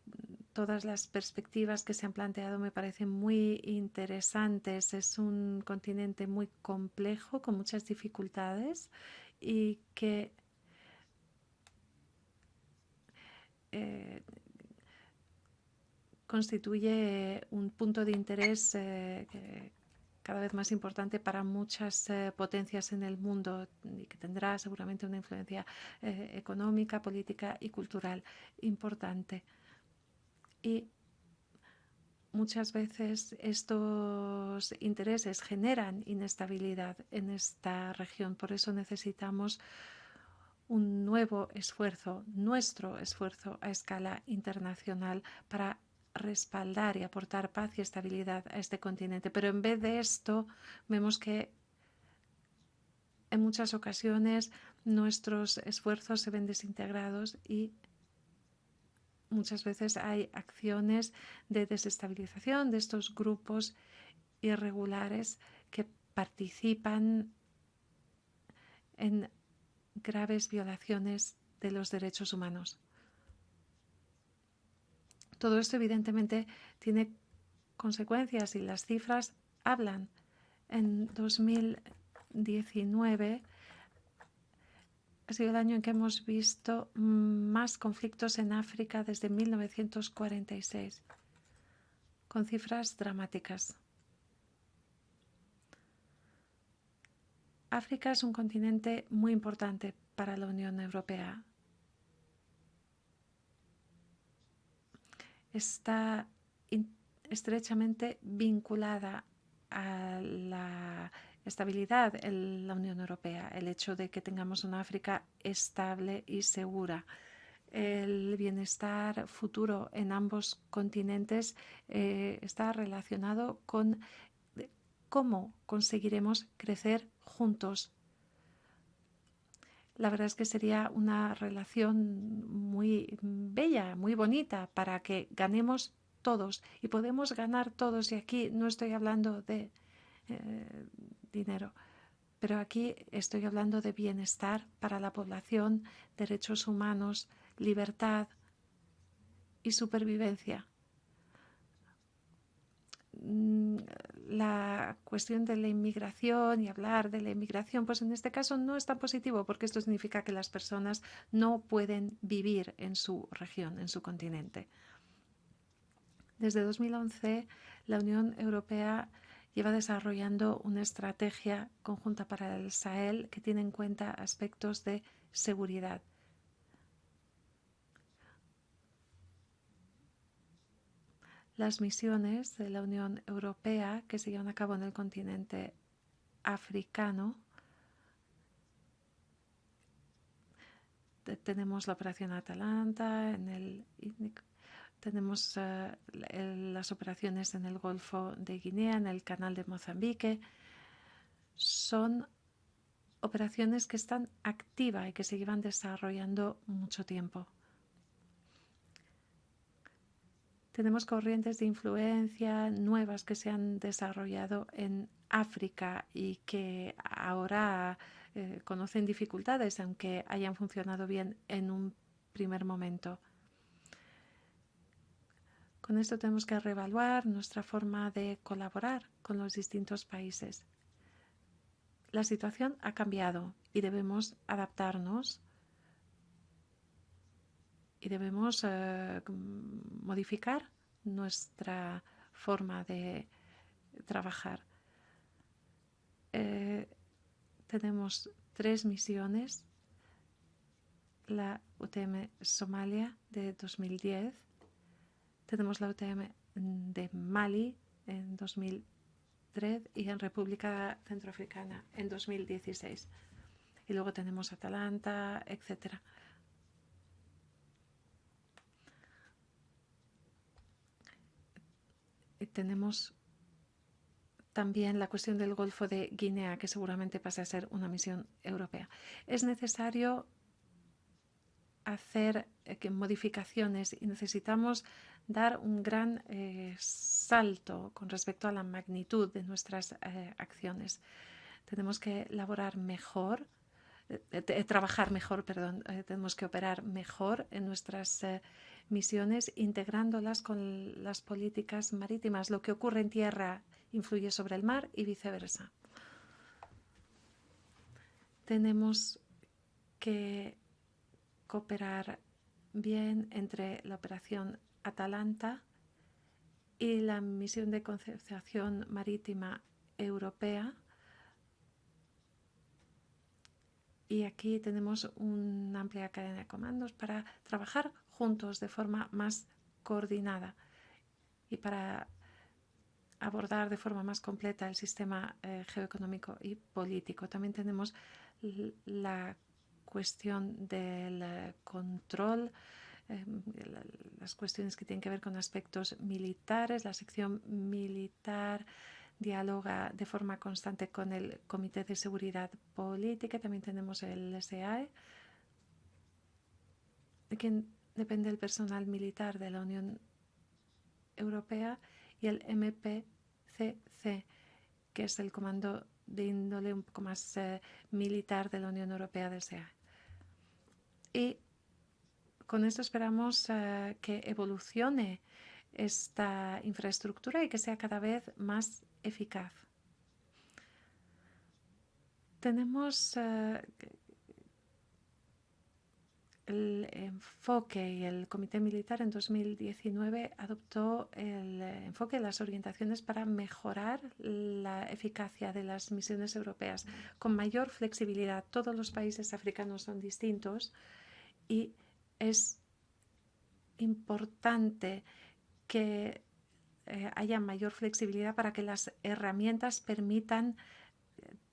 todas las perspectivas que se han planteado me parecen muy interesantes. Es un continente muy complejo, con muchas dificultades y que constituye un punto de interés cada vez más importante para muchas potencias en el mundo y que tendrá seguramente una influencia económica, política y cultural importante. Y muchas veces estos intereses generan inestabilidad en esta región. Por eso necesitamos un nuevo esfuerzo, nuestro esfuerzo a escala internacional para respaldar y aportar paz y estabilidad a este continente. Pero en vez de esto, vemos que en muchas ocasiones nuestros esfuerzos se ven desintegrados y muchas veces hay acciones de desestabilización de estos grupos irregulares que participan en graves violaciones de los derechos humanos. Todo esto evidentemente tiene consecuencias y las cifras hablan. En 2019 ha sido el año en que hemos visto más conflictos en África desde 1946, con cifras dramáticas. África es un continente muy importante para la Unión Europea. Está estrechamente vinculada a la estabilidad en la Unión Europea, el hecho de que tengamos una África estable y segura. El bienestar futuro en ambos continentes está relacionado con cómo conseguiremos crecer juntos. La verdad es que sería una relación muy bella, muy bonita, para que ganemos todos. Y podemos ganar todos. Y aquí no estoy hablando de dinero, pero aquí estoy hablando de bienestar para la población, derechos humanos, libertad y supervivencia. La cuestión de la inmigración y hablar de la inmigración, pues en este caso no es tan positivo, porque esto significa que las personas no pueden vivir en su región, en su continente. Desde 2011, la Unión Europea lleva desarrollando una estrategia conjunta para el Sahel que tiene en cuenta aspectos de seguridad. Las misiones de la Unión Europea que se llevan a cabo en el continente africano, tenemos la operación Atalanta, tenemos las operaciones en el Golfo de Guinea, en el Canal de Mozambique. Son operaciones que están activas y que se llevan desarrollando mucho tiempo. Tenemos corrientes de influencia nuevas que se han desarrollado en África y que ahora conocen dificultades, aunque hayan funcionado bien en un primer momento. Con esto tenemos que reevaluar nuestra forma de colaborar con los distintos países. La situación ha cambiado y debemos adaptarnos y debemos modificar nuestra forma de trabajar. Tenemos 3 misiones. La UTM Somalia de 2010. Tenemos la UTM de Mali en 2011 Madrid y en República Centroafricana en 2016. Y luego tenemos Atalanta, etc. Y tenemos también la cuestión del Golfo de Guinea, que seguramente pasa a ser una misión europea. Es necesario hacer modificaciones y necesitamos dar un gran salto con respecto a la magnitud de nuestras acciones. Tenemos que elaborar mejor, trabajar mejor, perdón, tenemos que operar mejor en nuestras misiones, integrándolas con las políticas marítimas. Lo que ocurre en tierra influye sobre el mar y viceversa. Tenemos que cooperar bien entre la operación Atalanta y la misión de concepción marítima europea. Y aquí tenemos una amplia cadena de comandos para trabajar juntos de forma más coordinada y para abordar de forma más completa el sistema geoeconómico y político. También tenemos la cuestión del control, las cuestiones que tienen que ver con aspectos militares. La sección militar dialoga de forma constante con el Comité de Seguridad Política. También tenemos el SEAE, de quien depende el personal militar de la Unión Europea, y el MPCC, que es el comando de índole un poco más militar de la Unión Europea del SEAE. Y con esto esperamos que evolucione esta infraestructura y que sea cada vez más eficaz. Tenemos el enfoque, y el Comité Militar en 2019 adoptó el enfoque, las orientaciones para mejorar la eficacia de las misiones europeas con mayor flexibilidad. Todos los países africanos son distintos y es importante que haya mayor flexibilidad para que las herramientas permitan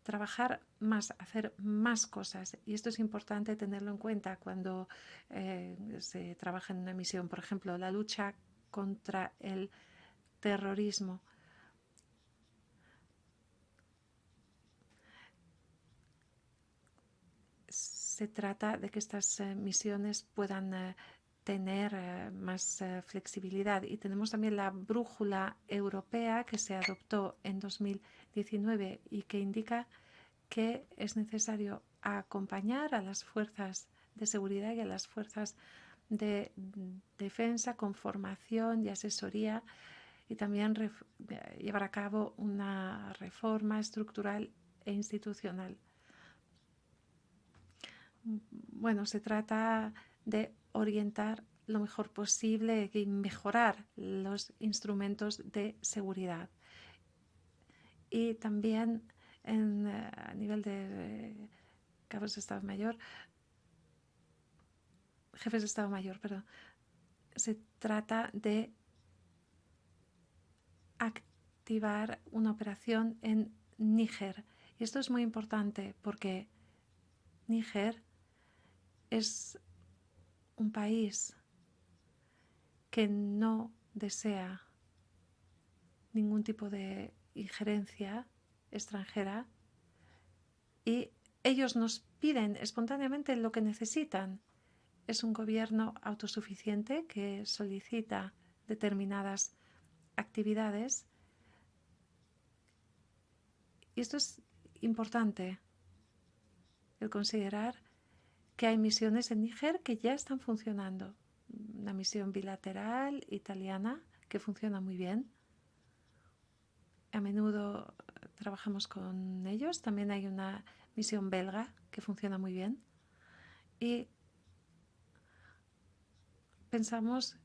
trabajar más, hacer más cosas. Y esto es importante tenerlo en cuenta cuando se trabaja en una misión. Por ejemplo, la lucha contra el terrorismo. Se trata de que estas misiones puedan tener más flexibilidad. Y tenemos también la brújula europea que se adoptó en 2019 y que indica que es necesario acompañar a las fuerzas de seguridad y a las fuerzas de defensa con formación y asesoría, y también llevar a cabo una reforma estructural e institucional. Bueno, se trata de orientar lo mejor posible y mejorar los instrumentos de seguridad. Y también a nivel de cabos de Estado Mayor, jefes de Estado Mayor, perdón, se trata de activar una operación en Níger. Y esto es muy importante porque Níger es un país que no desea ningún tipo de injerencia extranjera y ellos nos piden espontáneamente lo que necesitan. Es un gobierno autosuficiente que solicita determinadas actividades y esto es importante, el considerar que hay misiones en Níger que ya están funcionando. Una misión bilateral italiana que funciona muy bien. A menudo trabajamos con ellos. También hay una misión belga que funciona muy bien. Y pensamos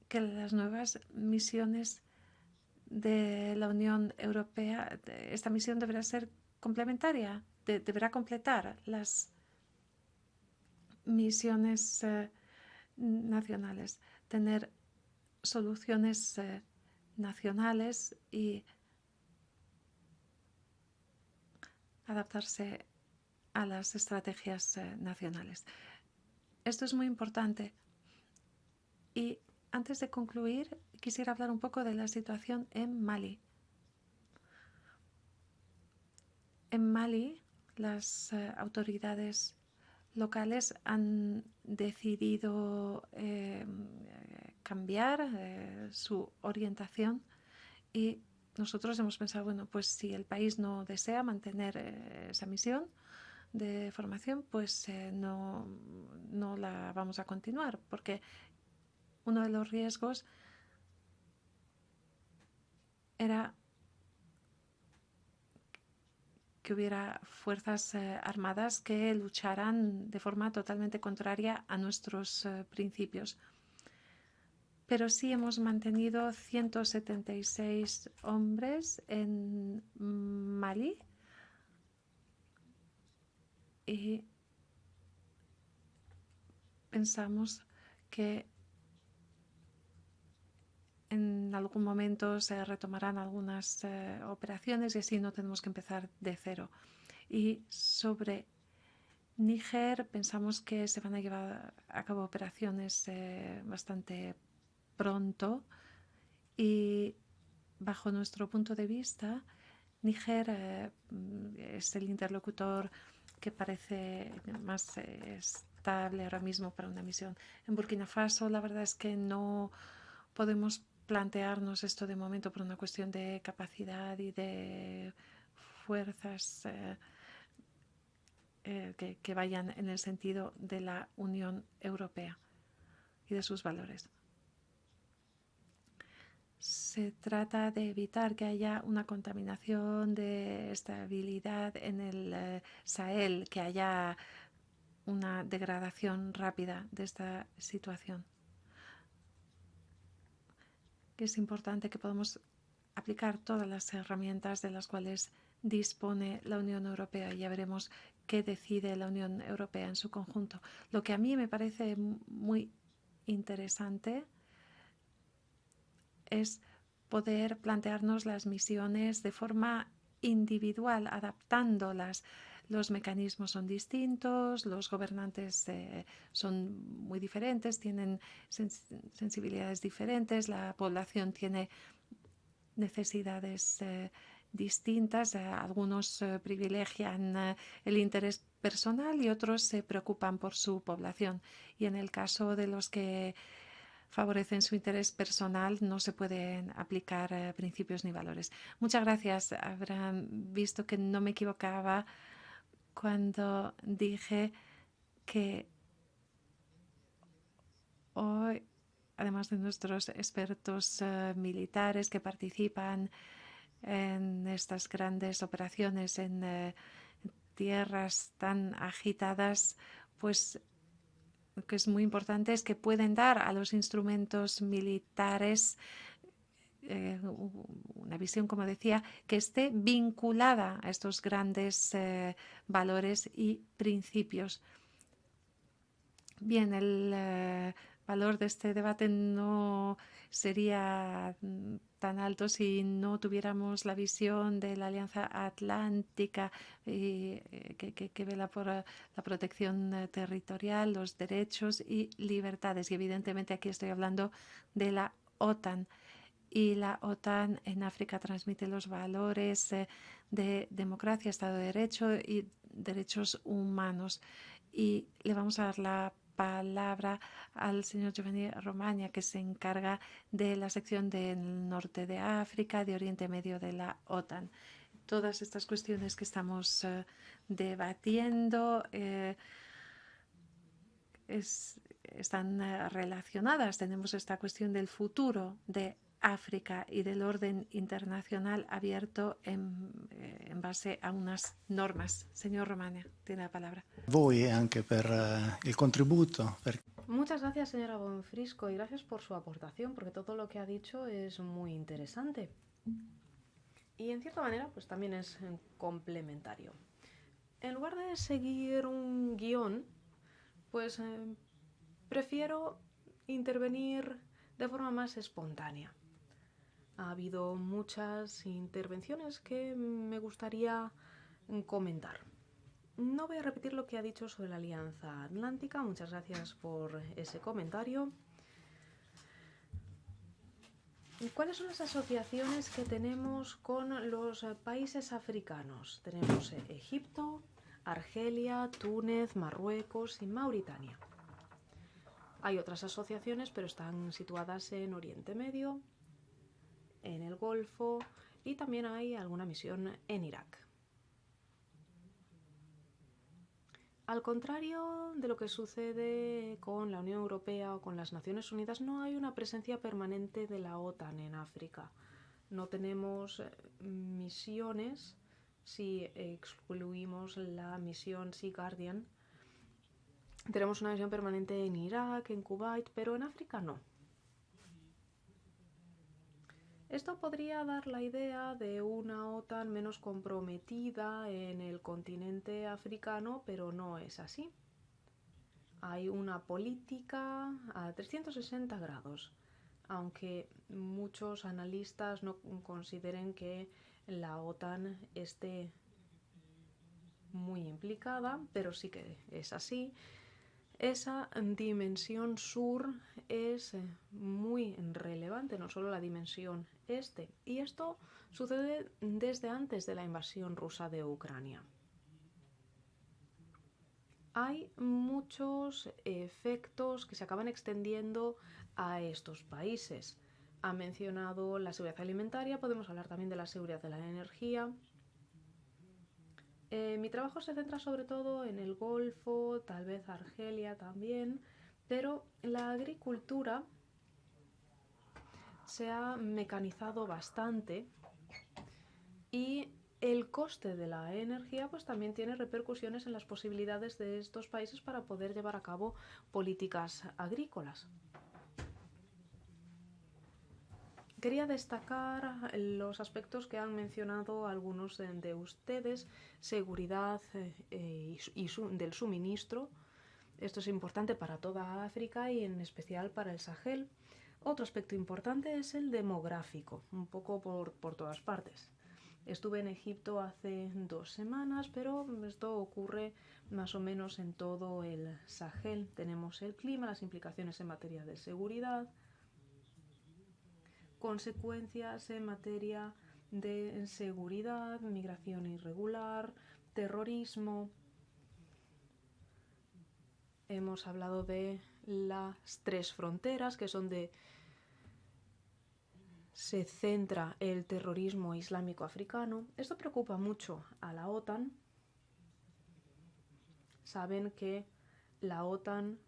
que las nuevas misiones de la Unión Europea, esta misión deberá ser complementaria, deberá completar las misiones nacionales, tener soluciones nacionales y adaptarse a las estrategias nacionales. Esto es muy importante. Y antes de concluir, quisiera hablar un poco de la situación en Mali. En Mali, las autoridades locales han decidido cambiar su orientación y nosotros hemos pensado, bueno, pues si el país no desea mantener esa misión de formación, pues no la vamos a continuar, porque uno de los riesgos era que hubiera fuerzas armadas que lucharan de forma totalmente contraria a nuestros principios. Pero sí hemos mantenido 176 hombres en Mali y pensamos que en algún momento se retomarán algunas operaciones y así no tenemos que empezar de cero. Y sobre Níger pensamos que se van a llevar a cabo operaciones bastante pronto y bajo nuestro punto de vista Níger es el interlocutor que parece más estable ahora mismo para una misión. En Burkina Faso la verdad es que no podemos plantearnos esto de momento por una cuestión de capacidad y de fuerzas que vayan en el sentido de la Unión Europea y de sus valores. Se trata de evitar que haya una contaminación de estabilidad en el Sahel, que haya una degradación rápida de esta situación. Que es importante que podamos aplicar todas las herramientas de las cuales dispone la Unión Europea y ya veremos qué decide la Unión Europea en su conjunto. Lo que a mí me parece muy interesante es poder plantearnos las misiones de forma individual, adaptándolas. Los mecanismos son distintos, los gobernantes son muy diferentes, tienen sensibilidades diferentes, la población tiene necesidades distintas. Algunos privilegian el interés personal y otros se preocupan por su población. Y en el caso de los que favorecen su interés personal, no se pueden aplicar principios ni valores. Muchas gracias. Habrán visto que no me equivocaba cuando dije que hoy, además de nuestros expertos militares que participan en estas grandes operaciones en tierras tan agitadas, pues lo que es muy importante es que pueden dar a los instrumentos militares una visión, como decía, que esté vinculada a estos grandes valores y principios. Bien, el valor de este debate no sería tan alto si no tuviéramos la visión de la Alianza Atlántica que vela por la protección territorial, los derechos y libertades. Y evidentemente aquí estoy hablando de la OTAN. Y la OTAN en África transmite los valores de democracia, Estado de Derecho y derechos humanos. Y le vamos a dar la palabra al señor Giovanni Romagna, que se encarga de la sección del norte de África, de Oriente Medio de la OTAN. Todas estas cuestiones que estamos debatiendo están relacionadas. Tenemos esta cuestión del futuro de África y del orden internacional abierto en base a unas normas. Señor Romagna, tiene la palabra. Voi anche per il contributo. Muchas gracias, señora Bonfrisco, y gracias por su aportación, porque todo lo que ha dicho es muy interesante. Y en cierta manera, pues también es complementario. En lugar de seguir un guión, pues prefiero intervenir de forma más espontánea. Ha habido muchas intervenciones que me gustaría comentar. No voy a repetir lo que ha dicho sobre la Alianza Atlántica. Muchas gracias por ese comentario. ¿Cuáles son las asociaciones que tenemos con los países africanos? Tenemos Egipto, Argelia, Túnez, Marruecos y Mauritania. Hay otras asociaciones, pero están situadas en Oriente Medio, en el Golfo y también hay alguna misión en Irak. Al contrario de lo que sucede con la Unión Europea o con las Naciones Unidas, no hay una presencia permanente de la OTAN en África. No tenemos misiones, si excluimos la misión Sea Guardian. Tenemos una misión permanente en Irak, en Kuwait, pero en África no. Esto podría dar la idea de una OTAN menos comprometida en el continente africano, pero no es así. Hay una política a 360 grados, aunque muchos analistas no consideren que la OTAN esté muy implicada, pero sí que es así. Esa dimensión sur es muy relevante, no solo la dimensión este. Y esto sucede desde antes de la invasión rusa de Ucrania. Hay muchos efectos que se acaban extendiendo a estos países. Ha mencionado la seguridad alimentaria, podemos hablar también de la seguridad de la energía. Mi trabajo se centra sobre todo en el Golfo, tal vez Argelia también, pero la agricultura se ha mecanizado bastante y el coste de la energía pues también tiene repercusiones en las posibilidades de estos países para poder llevar a cabo políticas agrícolas. Quería destacar los aspectos que han mencionado algunos de ustedes, seguridad del suministro. Esto es importante para toda África y en especial para el Sahel. Otro aspecto importante es el demográfico, un poco por todas partes. Estuve en Egipto hace 2 semanas, pero esto ocurre más o menos en todo el Sahel. Tenemos el clima, las implicaciones en materia de seguridad, consecuencias en materia de seguridad, migración irregular, terrorismo. Hemos hablado de las 3 fronteras, que es donde se centra el terrorismo islámico africano. Esto preocupa mucho a la OTAN. Saben que la OTAN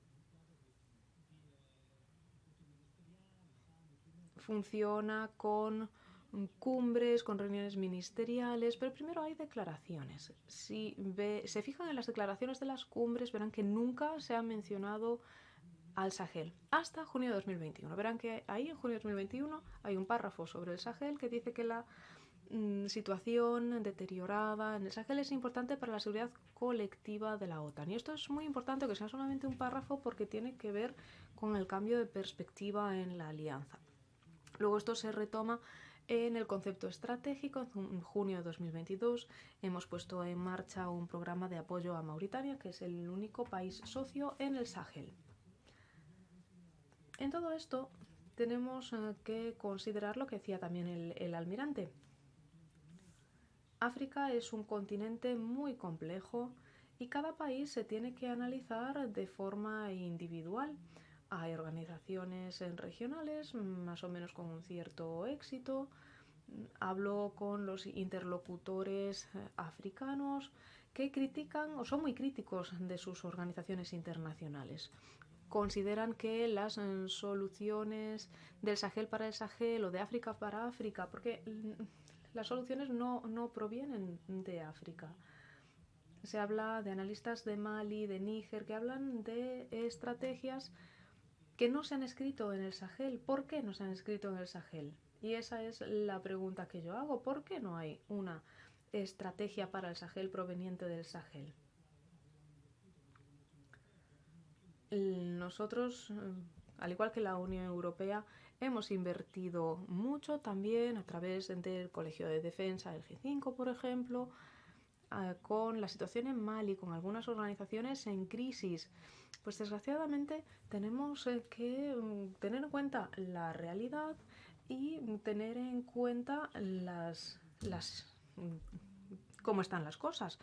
funciona con cumbres, con reuniones ministeriales, pero primero hay declaraciones. Si se fijan en las declaraciones de las cumbres, verán que nunca se ha mencionado al Sahel, hasta junio de 2021. Verán que ahí en junio de 2021 hay un párrafo sobre el Sahel que dice que la situación deteriorada en el Sahel es importante para la seguridad colectiva de la OTAN. Y esto es muy importante que sea solamente un párrafo porque tiene que ver con el cambio de perspectiva en la alianza. Luego esto se retoma en el concepto estratégico. En junio de 2022 hemos puesto en marcha un programa de apoyo a Mauritania, que es el único país socio en el Sahel. En todo esto tenemos que considerar lo que decía también el almirante. África es un continente muy complejo y cada país se tiene que analizar de forma individual. Hay organizaciones regionales más o menos con un cierto éxito. Hablo con los interlocutores africanos que critican o son muy críticos de sus organizaciones internacionales. Consideran que las soluciones del Sahel para el Sahel o de África para África, porque las soluciones no provienen de África. Se habla de analistas de Mali, de Níger, que hablan de estrategias que no se han escrito en el Sahel. ¿Por qué no se han escrito en el Sahel? Y esa es la pregunta que yo hago. ¿Por qué no hay una estrategia para el Sahel proveniente del Sahel? Nosotros, al igual que la Unión Europea, hemos invertido mucho también a través del Colegio de Defensa, el G5, por ejemplo. con la situación en Mali, con algunas organizaciones en crisis, pues desgraciadamente tenemos que tener en cuenta la realidad y tener en cuenta cómo están las cosas,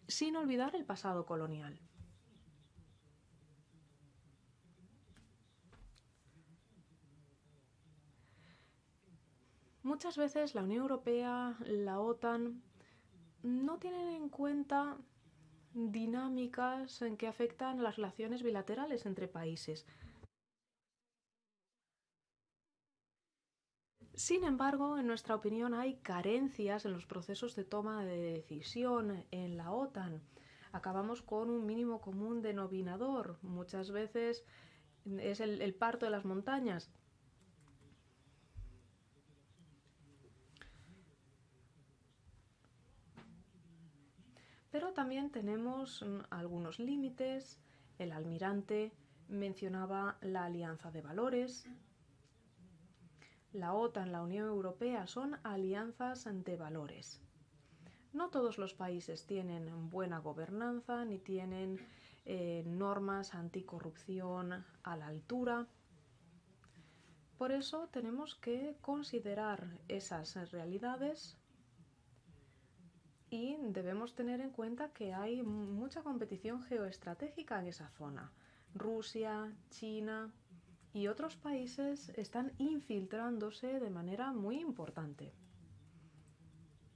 sin olvidar el pasado colonial. Muchas veces la Unión Europea, la OTAN, no tienen en cuenta dinámicas en que afectan las relaciones bilaterales entre países. Sin embargo, en nuestra opinión, hay carencias en los procesos de toma de decisión en la OTAN. Acabamos con un mínimo común denominador. Muchas veces es el parto de las montañas. Pero también tenemos algunos límites. El almirante mencionaba la alianza de valores. La OTAN, la Unión Europea, son alianzas de valores. No todos los países tienen buena gobernanza ni tienen normas anticorrupción a la altura. Por eso tenemos que considerar esas realidades y debemos tener en cuenta que hay mucha competición geoestratégica en esa zona. Rusia, China y otros países están infiltrándose de manera muy importante.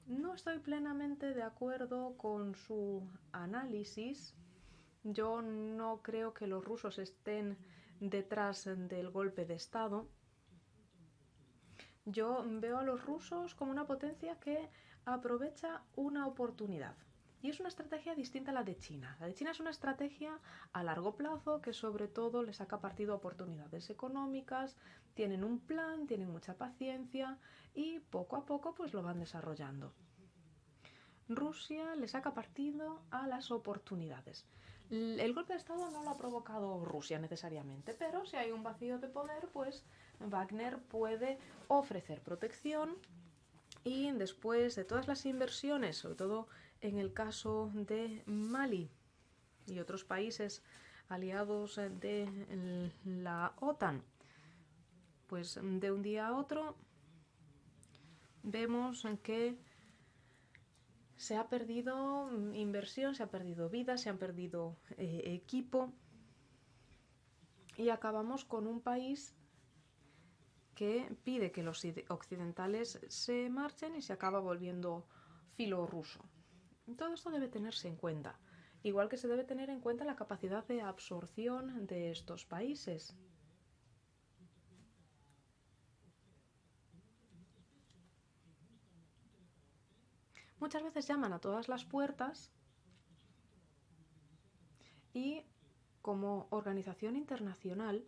No estoy plenamente de acuerdo con su análisis. Yo no creo que los rusos estén detrás del golpe de Estado. Yo veo a los rusos como una potencia que aprovecha una oportunidad. Y es una estrategia distinta a la de China. La de China es una estrategia a largo plazo que sobre todo le saca partido a oportunidades económicas, tienen un plan, tienen mucha paciencia y poco a poco pues lo van desarrollando. Rusia le saca partido a las oportunidades. El golpe de Estado no lo ha provocado Rusia necesariamente, pero si hay un vacío de poder, pues Wagner puede ofrecer protección y después de todas las inversiones, sobre todo en el caso de Mali y otros países aliados de la OTAN, pues de un día a otro vemos que se ha perdido inversión, se ha perdido vida, se han perdido equipo y acabamos con un país que pide que los occidentales se marchen y se acaba volviendo filorruso. Todo esto debe tenerse en cuenta, igual que se debe tener en cuenta la capacidad de absorción de estos países. Muchas veces llaman a todas las puertas y como organización internacional,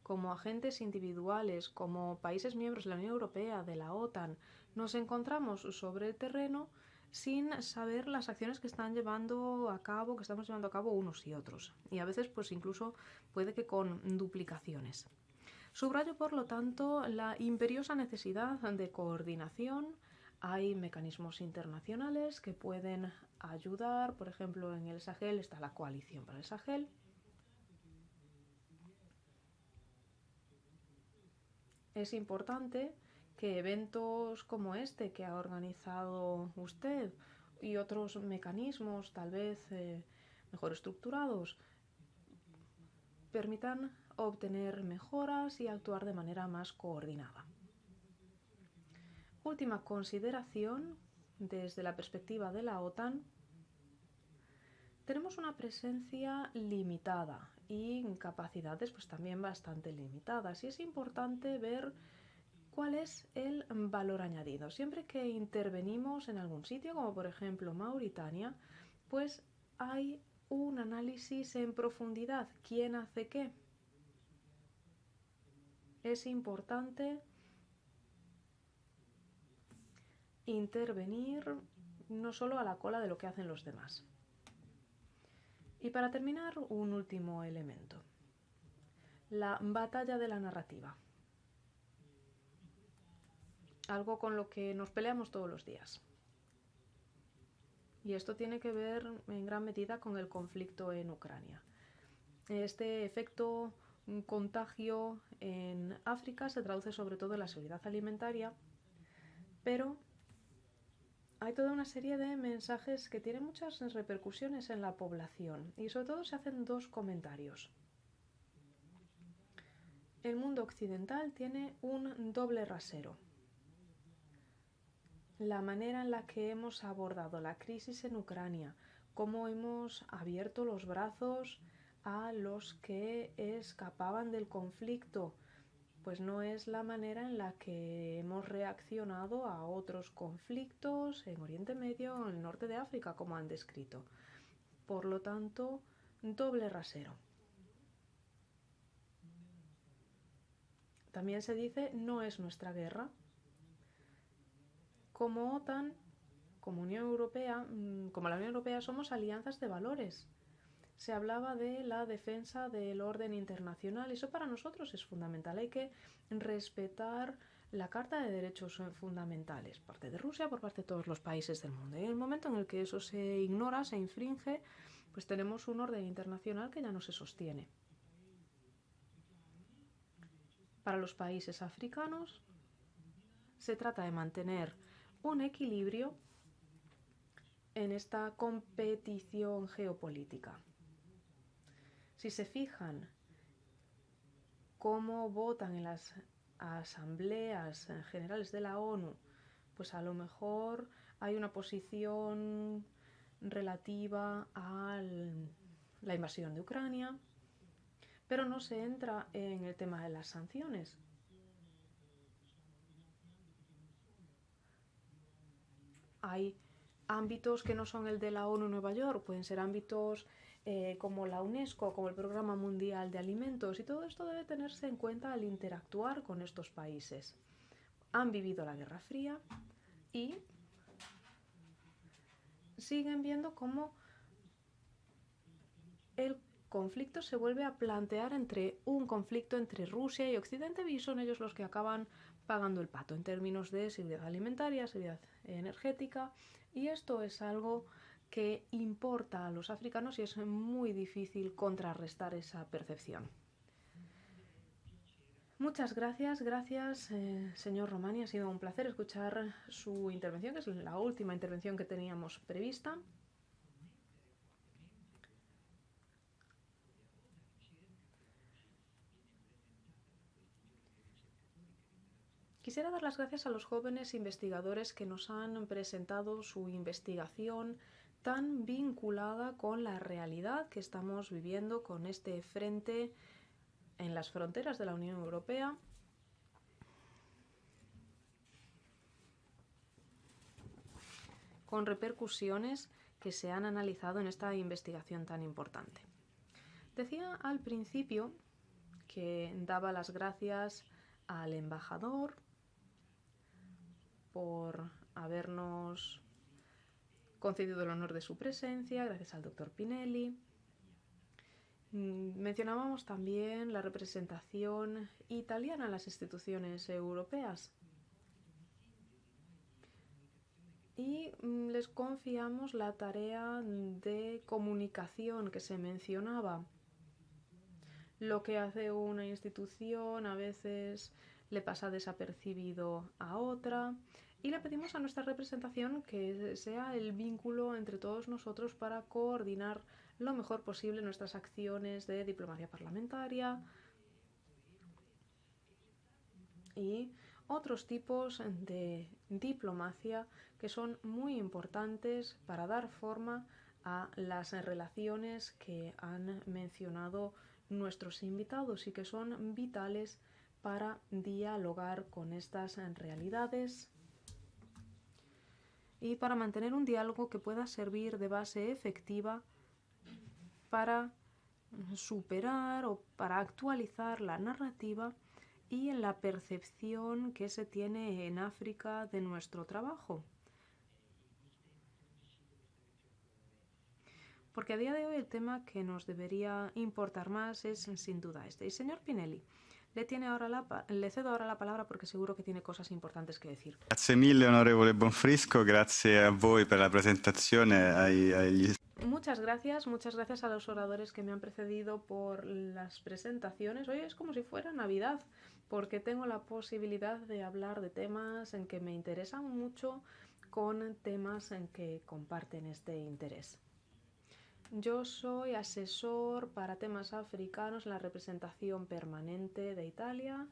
como agentes individuales, como países miembros de la Unión Europea, de la OTAN, nos encontramos sobre el terreno sin saber las acciones que están llevando a cabo, que estamos llevando a cabo unos y otros. Y a veces pues incluso puede que con duplicaciones. Subrayo, por lo tanto, la imperiosa necesidad de coordinación. Hay mecanismos internacionales que pueden ayudar. Por ejemplo, en el Sahel está la Coalición para el Sahel. Es importante que eventos como este que ha organizado usted y otros mecanismos, tal vez mejor estructurados, permitan obtener mejoras y actuar de manera más coordinada. Última consideración, desde la perspectiva de la OTAN, tenemos una presencia limitada y capacidades pues también bastante limitadas y es importante ver cuál es el valor añadido. Siempre que intervenimos en algún sitio, como por ejemplo Mauritania, pues hay un análisis en profundidad. ¿Quién hace qué? Es importante intervenir no solo a la cola de lo que hacen los demás. Y para terminar, un último elemento. La batalla de la narrativa. Algo con lo que nos peleamos todos los días. Y esto tiene que ver en gran medida con el conflicto en Ucrania. Este efecto contagio en África se traduce sobre todo en la seguridad alimentaria, pero hay toda una serie de mensajes que tienen muchas repercusiones en la población y sobre todo se hacen dos comentarios. El mundo occidental tiene un doble rasero. La manera en la que hemos abordado la crisis en Ucrania, cómo hemos abierto los brazos a los que escapaban del conflicto, pues no es la manera en la que hemos reaccionado a otros conflictos en Oriente Medio o en el norte de África, como han descrito. Por lo tanto, doble rasero. También se dice, no es nuestra guerra. Como OTAN, como Unión Europea, como la Unión Europea, somos alianzas de valores. Se hablaba de la defensa del orden internacional y eso para nosotros es fundamental. Hay que respetar la Carta de Derechos Fundamentales, por parte de Rusia, por parte de todos los países del mundo. Y en el momento en el que eso se ignora, se infringe, pues tenemos un orden internacional que ya no se sostiene. Para los países africanos se trata de mantener un equilibrio en esta competición geopolítica. Si se fijan cómo votan en las asambleas generales de la ONU, pues a lo mejor hay una posición relativa a la invasión de Ucrania, pero no se entra en el tema de las sanciones. Hay ámbitos que no son el de la ONU en Nueva York, pueden ser ámbitos como la UNESCO, como el Programa Mundial de Alimentos, y todo esto debe tenerse en cuenta al interactuar con estos países. Han vivido la Guerra Fría y siguen viendo cómo el conflicto se vuelve a plantear entre un conflicto entre Rusia y Occidente y son ellos los que acaban pagando el pato en términos de seguridad alimentaria, seguridad energética, y esto es algo que importa a los africanos y es muy difícil contrarrestar esa percepción. Muchas gracias, señor Romani, ha sido un placer escuchar su intervención, que es la última intervención que teníamos prevista. Quisiera dar las gracias a los jóvenes investigadores que nos han presentado su investigación tan vinculada con la realidad que estamos viviendo con este frente en las fronteras de la Unión Europea. Con repercusiones que se han analizado en esta investigación tan importante. Decía al principio que daba las gracias al embajador por habernos concedido el honor de su presencia, gracias al doctor Pinelli. Mencionábamos también la representación italiana en las instituciones europeas. Y les confiamos la tarea de comunicación que se mencionaba. Lo que hace una institución a veces le pasa desapercibido a otra y le pedimos a nuestra representación que sea el vínculo entre todos nosotros para coordinar lo mejor posible nuestras acciones de diplomacia parlamentaria y otros tipos de diplomacia que son muy importantes para dar forma a las relaciones que han mencionado nuestros invitados y que son vitales para dialogar con estas realidades y para mantener un diálogo que pueda servir de base efectiva para superar o para actualizar la narrativa y en la percepción que se tiene en África de nuestro trabajo. Porque a día de hoy el tema que nos debería importar más es sin duda este. Y señor Pinelli, Le cedo ahora la palabra porque seguro que tiene cosas importantes que decir. Grazie mille onorevole Bonfrisco, grazie a voi per la presentazione, Muchas gracias a los oradores que me han precedido por las presentaciones. Hoy es como si fuera Navidad, porque tengo la posibilidad de hablar de temas en que me interesan mucho con temas en que comparten este interés. Yo soy asesor para temas africanos en la representación permanente de Italia.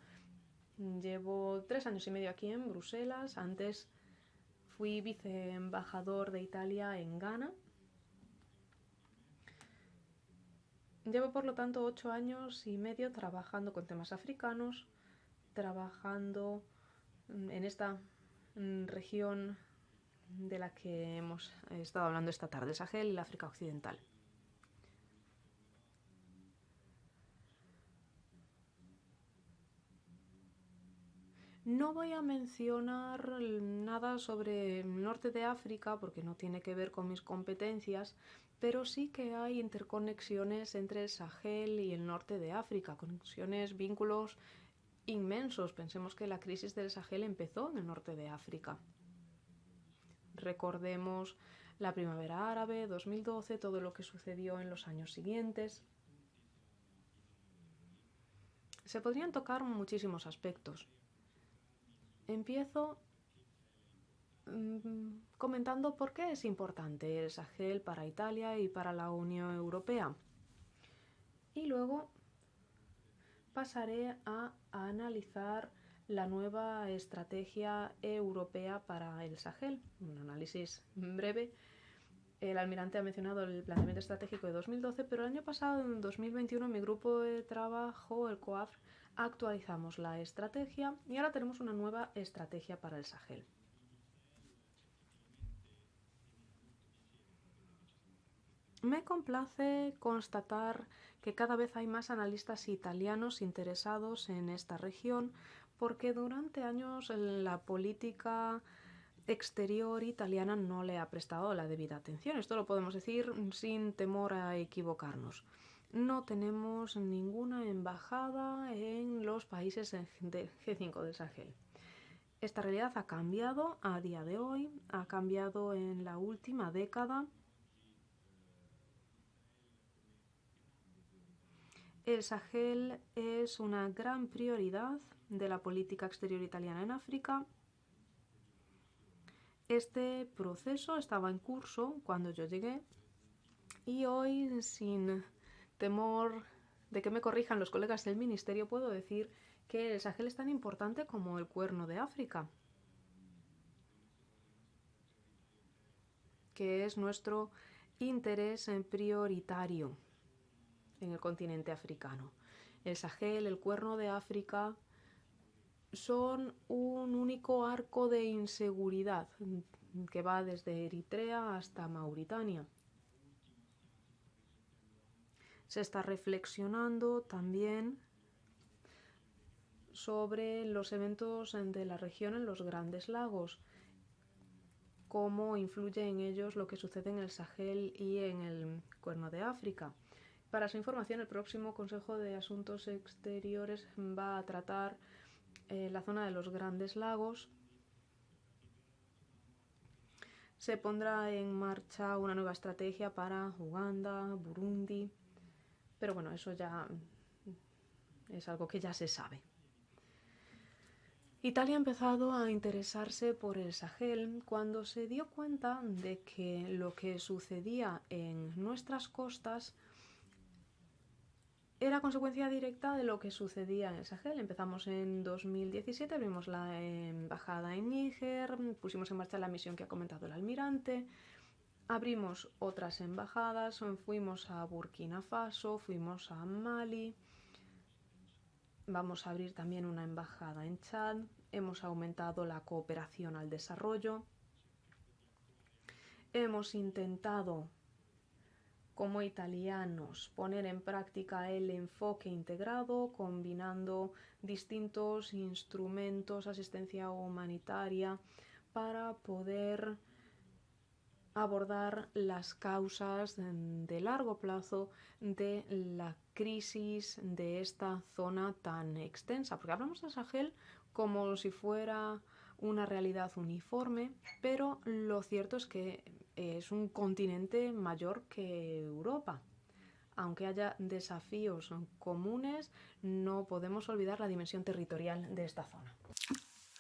Llevo 3 años y medio aquí en Bruselas. Antes fui viceembajador de Italia en Ghana. Llevo, por lo tanto, 8 años y medio trabajando con temas africanos, trabajando en esta región de la que hemos estado hablando esta tarde, el Sahel y el África Occidental. No voy a mencionar nada sobre el norte de África porque no tiene que ver con mis competencias, pero sí que hay interconexiones entre el Sahel y el norte de África, conexiones, vínculos inmensos. Pensemos que la crisis del Sahel empezó en el norte de África. Recordemos la primavera árabe, 2012, todo lo que sucedió en los años siguientes. Se podrían tocar muchísimos aspectos. Empiezo comentando por qué es importante el Sahel para Italia y para la Unión Europea. Y luego pasaré a analizar la nueva estrategia europea para el Sahel. Un análisis breve. El almirante ha mencionado el planteamiento estratégico de 2012, pero el año pasado, en 2021, mi grupo de trabajo, el COAF, actualizamos la estrategia y ahora tenemos una nueva estrategia para el Sahel. Me complace constatar que cada vez hay más analistas italianos interesados en esta región porque durante años la política exterior italiana no le ha prestado la debida atención. Esto lo podemos decir sin temor a equivocarnos. No tenemos ninguna embajada en los países del G5 del Sahel. Esta realidad ha cambiado a día de hoy, ha cambiado en la última década. El Sahel es una gran prioridad de la política exterior italiana en África. Este proceso estaba en curso cuando yo llegué y hoy, sin temor de que me corrijan los colegas del ministerio, puedo decir que el Sahel es tan importante como el Cuerno de África, que es nuestro interés prioritario en el continente africano. El Sahel, el Cuerno de África, son un único arco de inseguridad que va desde Eritrea hasta Mauritania. Se está reflexionando también sobre los eventos de la región en los Grandes Lagos, cómo influye en ellos lo que sucede en el Sahel y en el Cuerno de África. Para su información, el próximo Consejo de Asuntos Exteriores va a tratar la zona de los Grandes Lagos. Se pondrá en marcha una nueva estrategia para Uganda, Burundi, pero bueno, eso ya es algo que ya se sabe. Italia ha empezado a interesarse por el Sahel cuando se dio cuenta de que lo que sucedía en nuestras costas era consecuencia directa de lo que sucedía en el Sahel. Empezamos en 2017, abrimos la embajada en Níger, pusimos en marcha la misión que ha comentado el almirante, abrimos otras embajadas, fuimos a Burkina Faso, fuimos a Mali, vamos a abrir también una embajada en Chad, hemos aumentado la cooperación al desarrollo, hemos intentado como italianos poner en práctica el enfoque integrado, combinando distintos instrumentos, asistencia humanitaria, para poder abordar las causas de largo plazo de la crisis de esta zona tan extensa, porque hablamos de Sahel como si fuera una realidad uniforme, pero lo cierto es que es un continente mayor que Europa. Aunque haya desafíos comunes, no podemos olvidar la dimensión territorial de esta zona.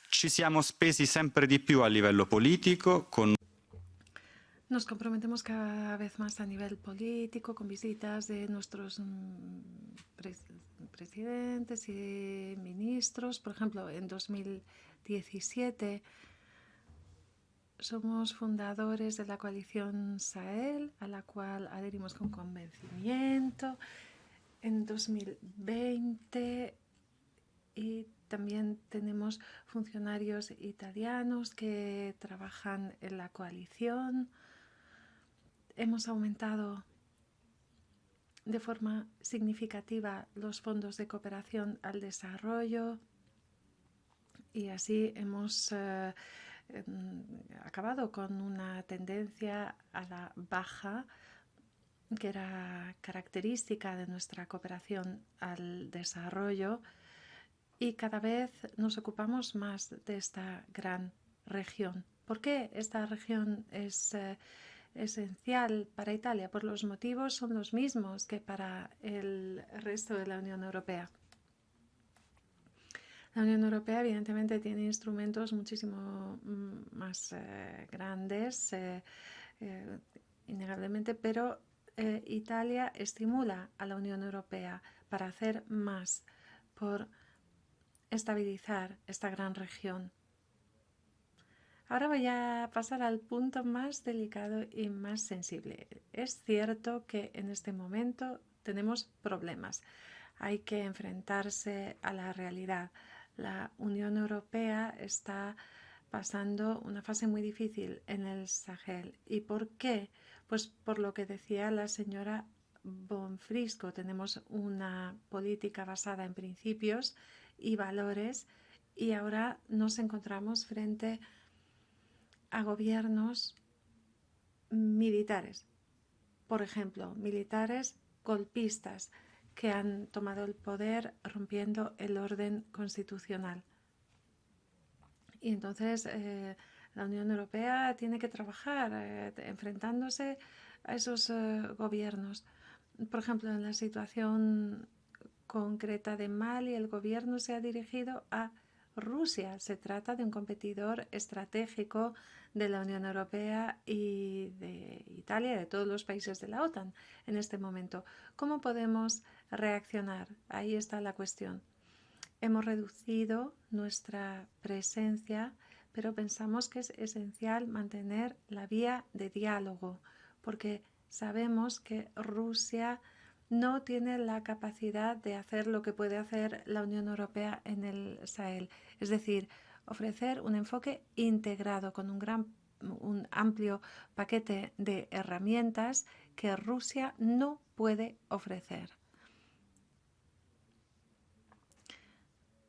Ci siamo spesi sempre di più a livello politico con Nos comprometemos cada vez más a nivel político con visitas de nuestros presidentes y ministros. Por ejemplo, en 2017 somos fundadores de la coalición Sahel, a la cual adherimos con convencimiento. En 2020 y también tenemos funcionarios italianos que trabajan en la coalición. Hemos aumentado de forma significativa los fondos de cooperación al desarrollo y así hemos acabado con una tendencia a la baja que era característica de nuestra cooperación al desarrollo, y cada vez nos ocupamos más de esta gran región. ¿Por qué esta región es esencial para Italia? Pues los motivos son los mismos que para el resto de la Unión Europea. La Unión Europea evidentemente tiene instrumentos muchísimo más grandes, innegablemente, pero Italia estimula a la Unión Europea para hacer más por estabilizar esta gran región. Ahora voy a pasar al punto más delicado y más sensible. Es cierto que en este momento tenemos problemas. Hay que enfrentarse a la realidad. La Unión Europea está pasando una fase muy difícil en el Sahel. ¿Y por qué? Pues por lo que decía la señora Bonfrisco. Tenemos una política basada en principios y valores y ahora nos encontramos frente a gobiernos militares, por ejemplo, militares golpistas que han tomado el poder rompiendo el orden constitucional. Y entonces la Unión Europea tiene que trabajar enfrentándose a esos gobiernos. Por ejemplo, en la situación concreta de Mali, el gobierno se ha dirigido a Rusia. Se trata de un competidor estratégico de la Unión Europea y de Italia, de todos los países de la OTAN en este momento. ¿Cómo podemos reaccionar? Ahí está la cuestión. Hemos reducido nuestra presencia, pero pensamos que es esencial mantener la vía de diálogo, porque sabemos que Rusia no tiene la capacidad de hacer lo que puede hacer la Unión Europea en el Sahel, es decir, ofrecer un enfoque integrado con un amplio paquete de herramientas que Rusia no puede ofrecer.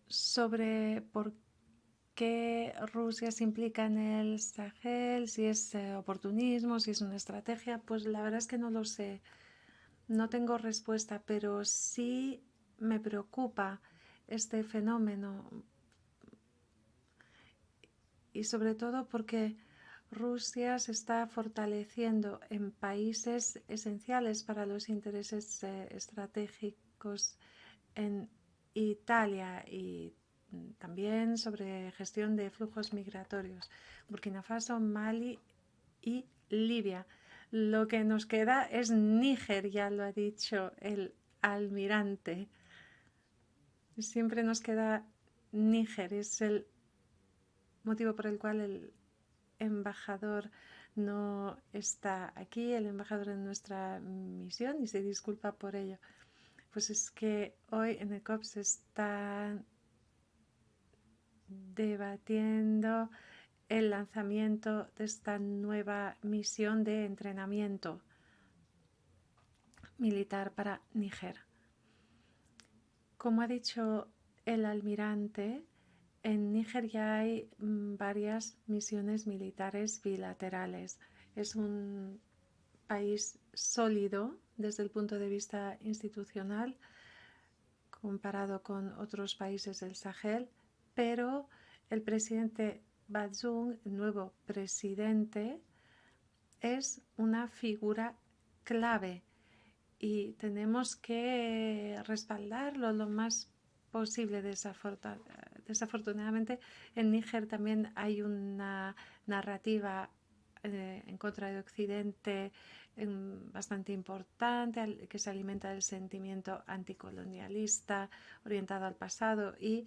Sobre por qué Rusia se implica en el Sahel, si es oportunismo, si es una estrategia, pues la verdad es que no lo sé. No tengo respuesta, pero sí me preocupa este fenómeno y sobre todo porque Rusia se está fortaleciendo en países esenciales para los intereses estratégicos en Italia y también sobre gestión de flujos migratorios. Burkina Faso, Mali y Libia. Lo que nos queda es Níger, ya lo ha dicho el almirante. Siempre nos queda Níger, es el motivo por el cual el embajador no está aquí, el embajador en nuestra misión, y se disculpa por ello. Pues es que hoy en el COP se está debatiendo el lanzamiento de esta nueva misión de entrenamiento militar para Níger. Como ha dicho el almirante, en Níger ya hay varias misiones militares bilaterales Es un país sólido desde el punto de vista institucional comparado con otros países del Sahel, pero el presidente Bazoum, el nuevo presidente, es una figura clave y tenemos que respaldarlo lo más posible. Desafortunadamente, en Níger también hay una narrativa en contra de Occidente bastante importante, que se alimenta del sentimiento anticolonialista orientado al pasado, y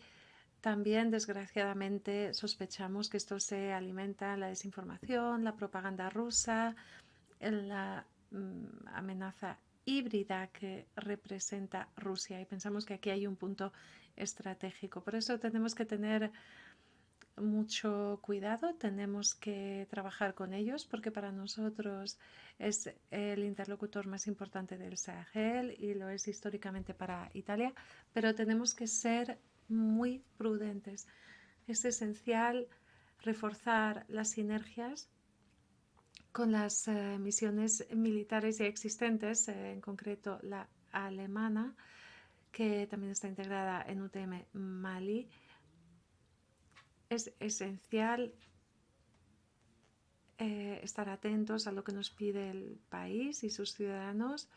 también, desgraciadamente, sospechamos que esto se alimenta en la desinformación, la propaganda rusa, en la amenaza híbrida que representa Rusia, y pensamos que aquí hay un punto estratégico. Por eso tenemos que tener mucho cuidado, tenemos que trabajar con ellos, porque para nosotros es el interlocutor más importante del Sahel y lo es históricamente para Italia, pero tenemos que ser muy prudentes. Es esencial reforzar las sinergias con las misiones militares ya existentes, en concreto la alemana, que también está integrada en UTM Mali. Es esencial estar atentos a lo que nos pide el país y sus ciudadanos.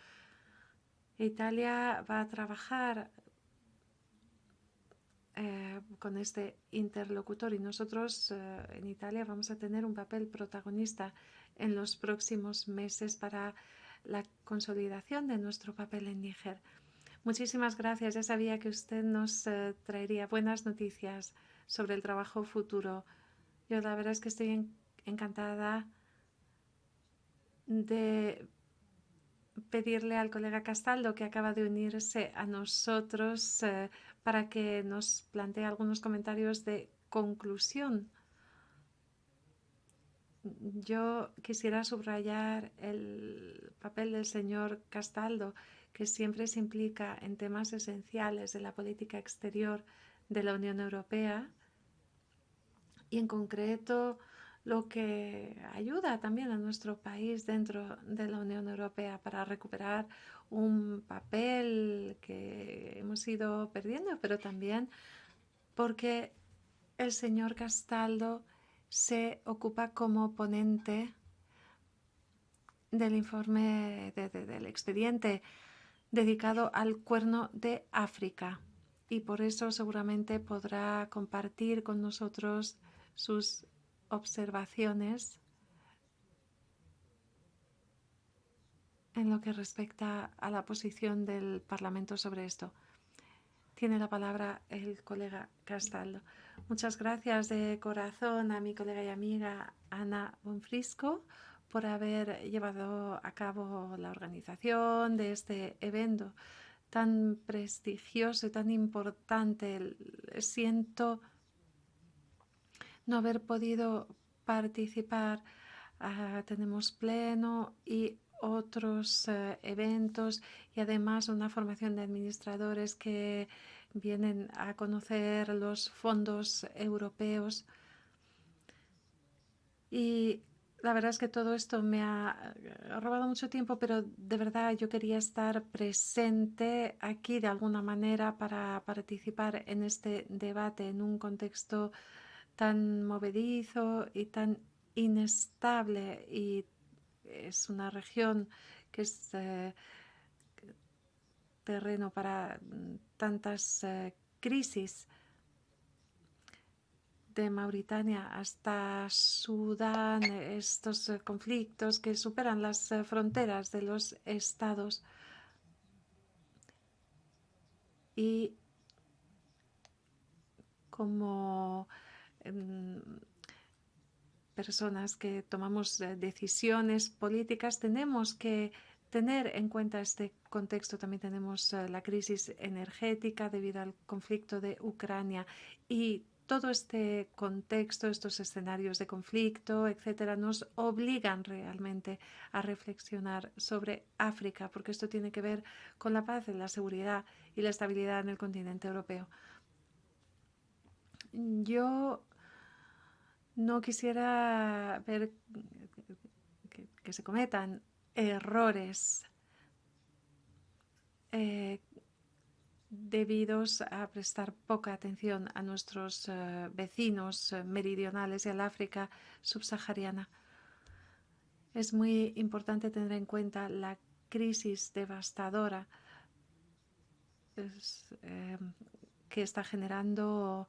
Italia va a trabajar con este interlocutor y nosotros en Italia vamos a tener un papel protagonista en los próximos meses para la consolidación de nuestro papel en Níger. Muchísimas gracias. Ya sabía que usted nos traería buenas noticias sobre el trabajo futuro. Yo la verdad es que estoy encantada de pedirle al colega Castaldo, que acaba de unirse a nosotros, para que nos plantee algunos comentarios de conclusión. Yo quisiera subrayar el papel del señor Castaldo, que siempre se implica en temas esenciales de la política exterior de la Unión Europea y en concreto lo que ayuda también a nuestro país dentro de la Unión Europea para recuperar un papel que hemos ido perdiendo, pero también porque el señor Castaldo se ocupa como ponente del informe del expediente dedicado al Cuerno de África, y por eso seguramente podrá compartir con nosotros sus observaciones en lo que respecta a la posición del Parlamento sobre esto. Tiene la palabra el colega Castaldo. Muchas gracias de corazón a mi colega y amiga Ana Bonfrisco por haber llevado a cabo la organización de este evento tan prestigioso y tan importante. Siento no haber podido participar. Tenemos pleno y otros eventos y además una formación de administradores que vienen a conocer los fondos europeos, y la verdad es que todo esto me ha robado mucho tiempo, pero de verdad yo quería estar presente aquí de alguna manera para participar en este debate en un contexto tan movedizo y tan inestable, y es una región que es terreno para tantas crisis, de Mauritania hasta Sudán, estos conflictos que superan las fronteras de los estados. Y como personas que tomamos decisiones políticas, tenemos que tener en cuenta este contexto. También tenemos la crisis energética debido al conflicto de Ucrania, y todo este contexto, estos escenarios de conflicto, etcétera, nos obligan realmente a reflexionar sobre África, porque esto tiene que ver con la paz, la seguridad y la estabilidad en el continente europeo. Yo no quisiera ver que que se cometan errores debidos a prestar poca atención a nuestros vecinos meridionales y al África subsahariana. Es muy importante tener en cuenta la crisis devastadora que está generando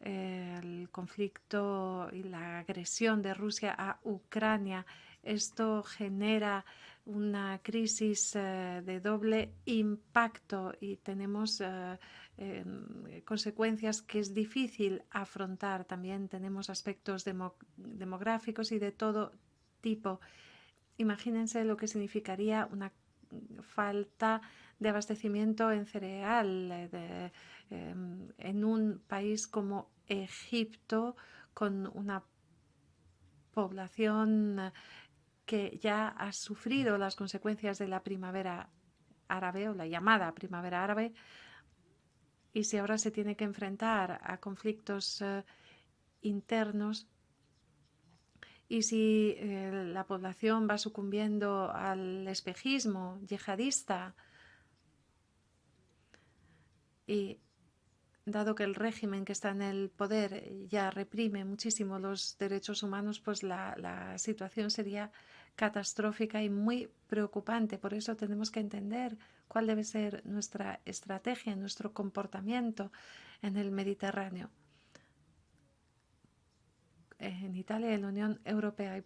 el conflicto y la agresión de Rusia a Ucrania. Esto genera una crisis de doble impacto y tenemos consecuencias que es difícil afrontar. También tenemos aspectos demográficos y de todo tipo. Imagínense lo que significaría una falta de abastecimiento en cereal en un país como Egipto, con una población que ya ha sufrido las consecuencias de la primavera árabe o la llamada primavera árabe, y si ahora se tiene que enfrentar a conflictos internos, y si la población va sucumbiendo al espejismo yihadista, y dado que el régimen que está en el poder ya reprime muchísimo los derechos humanos, pues la situación sería catastrófica y muy preocupante. Por eso tenemos que entender cuál debe ser nuestra estrategia, nuestro comportamiento en el Mediterráneo. En Italia y en la Unión Europea,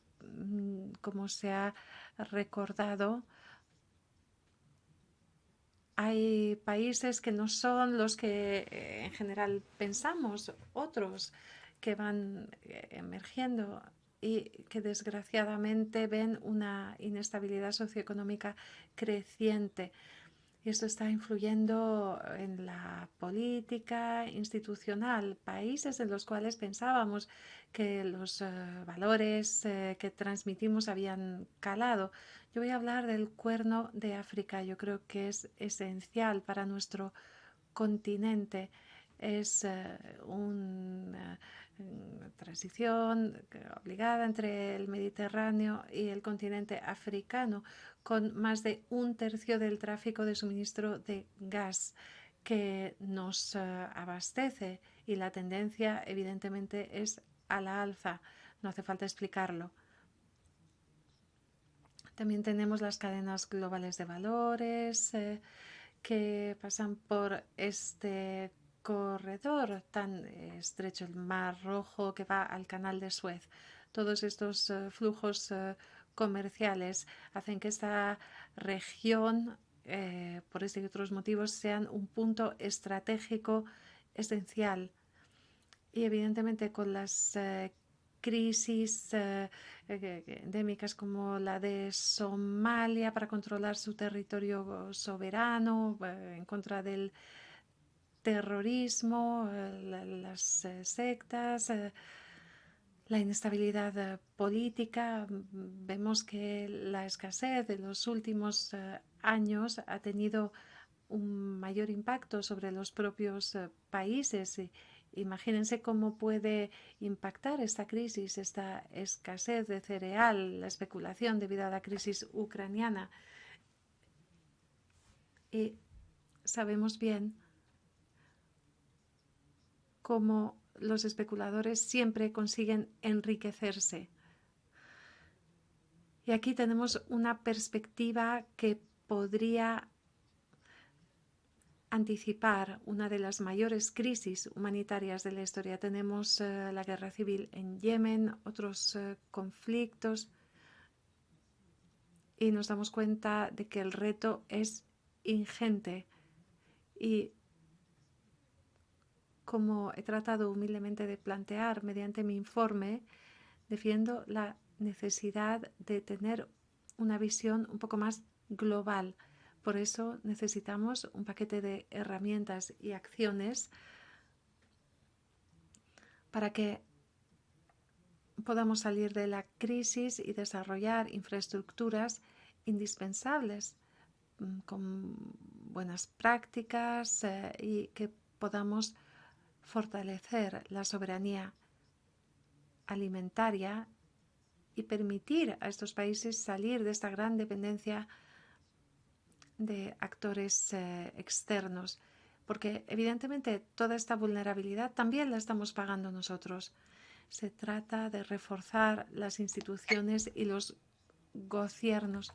como se ha recordado, hay países que no son los que en general pensamos, otros que van emergiendo y que desgraciadamente ven una inestabilidad socioeconómica creciente. Y esto está influyendo en la política institucional, países en los cuales pensábamos que los valores que transmitimos habían calado. Yo voy a hablar del Cuerno de África. Yo creo que es esencial para nuestro continente. Es una transición obligada entre el Mediterráneo y el continente africano, con más de 1/3 del tráfico de suministro de gas que nos abastece, y la tendencia evidentemente es a la alza. No hace falta explicarlo. También tenemos las cadenas globales de valores que pasan por este corredor tan estrecho, el Mar Rojo que va al Canal de Suez. Todos estos flujos comerciales hacen que esta región, por este y otros motivos, sean un punto estratégico esencial. Y evidentemente con las crisis endémicas como la de Somalia para controlar su territorio soberano en contra del terrorismo, las sectas, la inestabilidad política. Vemos que la escasez de los últimos años ha tenido un mayor impacto sobre los propios países. Imagínense cómo puede impactar esta crisis, esta escasez de cereal, la especulación debido a la crisis ucraniana. Y sabemos bien cómo los especuladores siempre consiguen enriquecerse. Y aquí tenemos una perspectiva que podría anticipar una de las mayores crisis humanitarias de la historia. Tenemos la guerra civil en Yemen, otros conflictos, y nos damos cuenta de que el reto es ingente. Y como he tratado humildemente de plantear mediante mi informe, defiendo la necesidad de tener una visión un poco más global. Por eso necesitamos un paquete de herramientas y acciones para que podamos salir de la crisis y desarrollar infraestructuras indispensables con buenas prácticas y que podamos fortalecer la soberanía alimentaria y permitir a estos países salir de esta gran dependencia de actores externos, porque evidentemente toda esta vulnerabilidad también la estamos pagando nosotros. Se trata de reforzar las instituciones y los gobiernos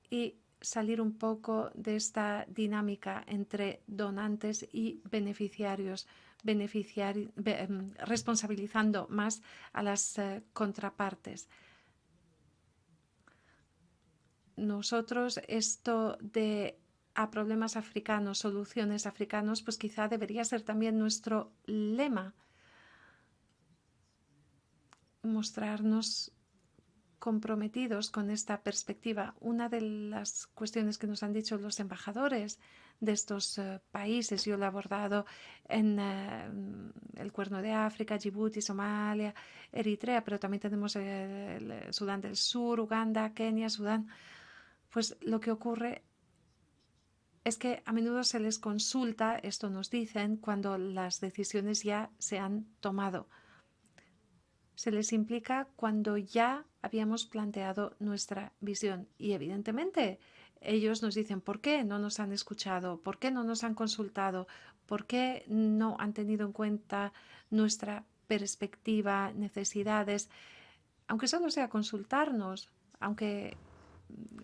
y salir un poco de esta dinámica entre donantes y beneficiarios, responsabilizando más a las contrapartes. Nosotros esto de a problemas africanos, soluciones africanos, pues quizá debería ser también nuestro lema. Mostrarnos comprometidos con esta perspectiva. Una de las cuestiones que nos han dicho los embajadores de estos países, yo lo he abordado en el Cuerno de África, Djibouti, Somalia, Eritrea, pero también tenemos el Sudán del Sur, Uganda, Kenia, Sudán. Pues lo que ocurre es que a menudo se les consulta, esto nos dicen, cuando las decisiones ya se han tomado. Se les implica cuando ya habíamos planteado nuestra visión. Y evidentemente ellos nos dicen ¿por qué no nos han escuchado? ¿Por qué no nos han consultado? ¿Por qué no han tenido en cuenta nuestra perspectiva, necesidades? Aunque solo sea consultarnos, aunque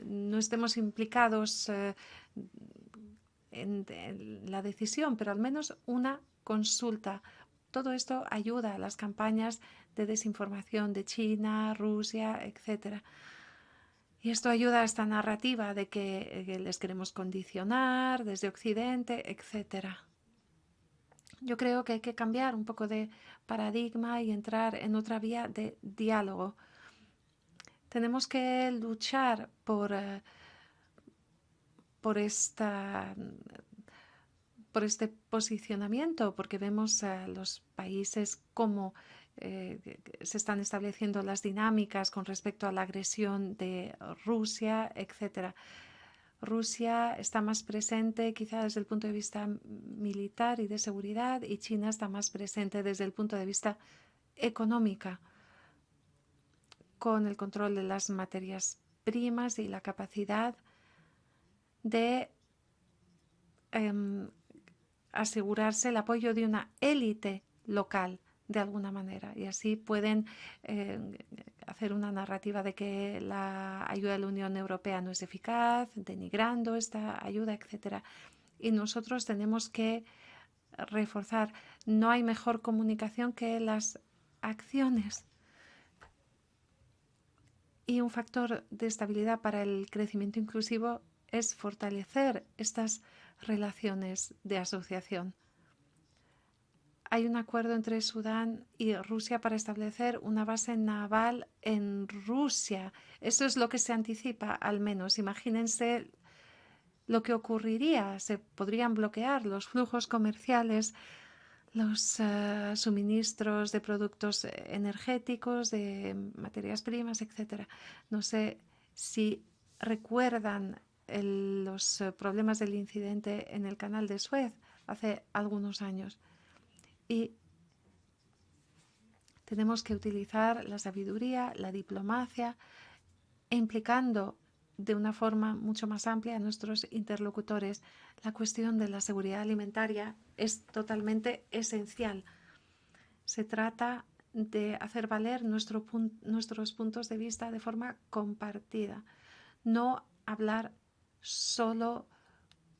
no estemos implicados en la decisión, pero al menos una consulta. Todo esto ayuda a las campañas de desinformación de China, Rusia, etc. Y esto ayuda a esta narrativa de que les queremos condicionar desde Occidente, etc. Yo creo que hay que cambiar un poco de paradigma y entrar en otra vía de diálogo. Tenemos que luchar por este posicionamiento, porque vemos a los países cómo se están estableciendo las dinámicas con respecto a la agresión de Rusia, etc. Rusia está más presente quizá desde el punto de vista militar y de seguridad, y China está más presente desde el punto de vista económico, con el control de las materias primas y la capacidad de asegurarse el apoyo de una élite local de alguna manera, y así pueden hacer una narrativa de que la ayuda de la Unión Europea no es eficaz, denigrando esta ayuda, etc. Y nosotros tenemos que reforzar, no hay mejor comunicación que las acciones. Y un factor de estabilidad para el crecimiento inclusivo es fortalecer estas relaciones de asociación. Hay un acuerdo entre Sudán y Rusia para establecer una base naval en Rusia. Eso es lo que se anticipa, al menos. Imagínense lo que ocurriría. Se podrían bloquear los flujos comerciales, los suministros de productos energéticos, de materias primas, etc. No sé si recuerdan los problemas del incidente en el canal de Suez hace algunos años. Y tenemos que utilizar la sabiduría, la diplomacia, implicando de una forma mucho más amplia a nuestros interlocutores. La cuestión de la seguridad alimentaria es totalmente esencial. Se trata de hacer valer nuestros puntos de vista de forma compartida, no hablar solo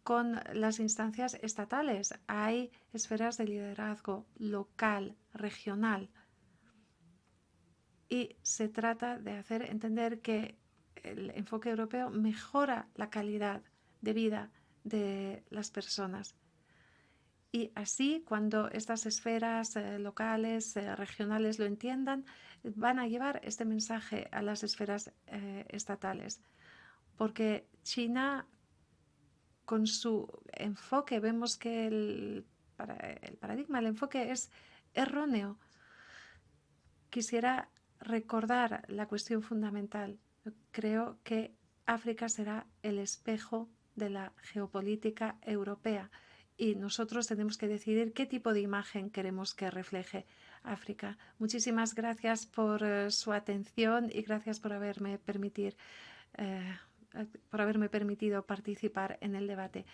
con las instancias estatales. Hay esferas de liderazgo local, regional, y se trata de hacer entender que el enfoque europeo mejora la calidad de vida de las personas. Y así, cuando estas esferas locales, regionales lo entiendan, van a llevar este mensaje a las esferas estatales. Porque China, con su enfoque, vemos que el paradigma, el enfoque es erróneo. Quisiera recordar la cuestión fundamental. Creo que África será el espejo de la geopolítica europea y nosotros tenemos que decidir qué tipo de imagen queremos que refleje África. Muchísimas gracias por su atención y gracias por haberme permitido participar en el debate.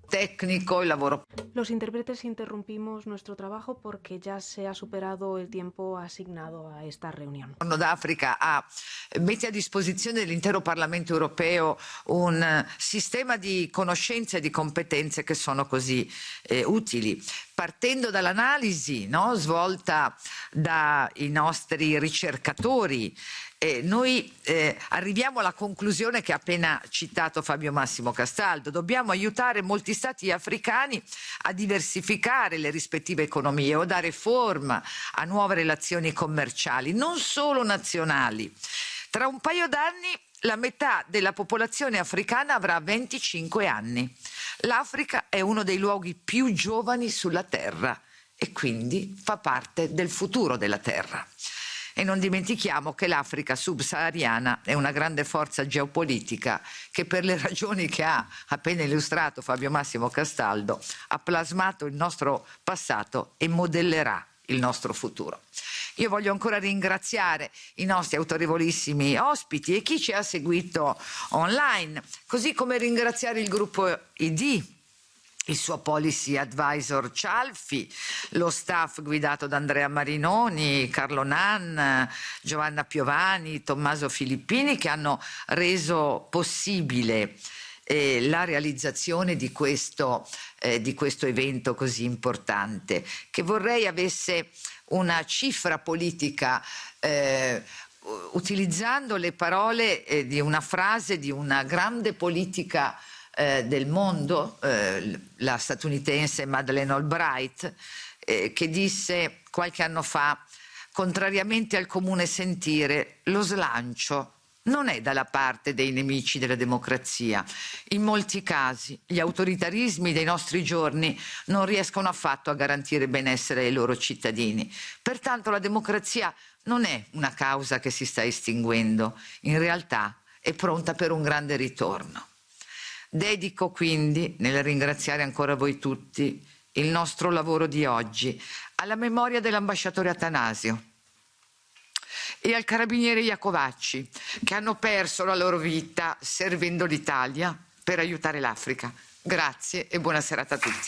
Técnico, el lavoro. Los intérpretes interrumpimos nuestro trabajo porque ya se ha superado el tiempo asignado a esta reunión. Il Giorno d'Africa mette a disposizione dell'intero Parlamento europeo un sistema di conoscenze e di competenze che sono così utili, partendo dall'analisi, no, svolta dai nostri ricercatori. Noi arriviamo alla conclusione che ha appena citato Fabio Massimo Castaldo: dobbiamo aiutare molti stati africani a diversificare le rispettive economie o dare forma a nuove relazioni commerciali, non solo nazionali. Tra un paio d'anni la metà della popolazione africana avrà 25 anni. L'Africa è uno dei luoghi più giovani sulla Terra e quindi fa parte del futuro della Terra. E non dimentichiamo che l'Africa subsahariana è una grande forza geopolitica che, per le ragioni che ha appena illustrato Fabio Massimo Castaldo, ha plasmato il nostro passato e modellerà il nostro futuro. Io voglio ancora ringraziare i nostri autorevolissimi ospiti e chi ci ha seguito online, così come ringraziare il gruppo ID, il suo policy advisor Cialfi, lo staff guidato da Andrea Marinoni, Carlo Nan, Giovanna Piovani, Tommaso Filippini, che hanno reso possibile la realizzazione di questo evento così importante, che vorrei avesse una cifra politica utilizzando le parole di una frase di una grande politica del mondo, la statunitense Madeleine Albright, che disse qualche anno fa: contrariamente al comune sentire, lo slancio non è dalla parte dei nemici della democrazia. In molti casi gli autoritarismi dei nostri giorni non riescono affatto a garantire benessere ai loro cittadini. Pertanto la democrazia non è una causa che si sta estinguendo, in realtà è pronta per un grande ritorno. Dedico quindi, nel ringraziare ancora voi tutti, il nostro lavoro di oggi alla memoria dell'ambasciatore Attanasio e al carabiniere Iacovacci, che hanno perso la loro vita servendo l'Italia per aiutare l'Africa. Grazie e buona serata a tutti.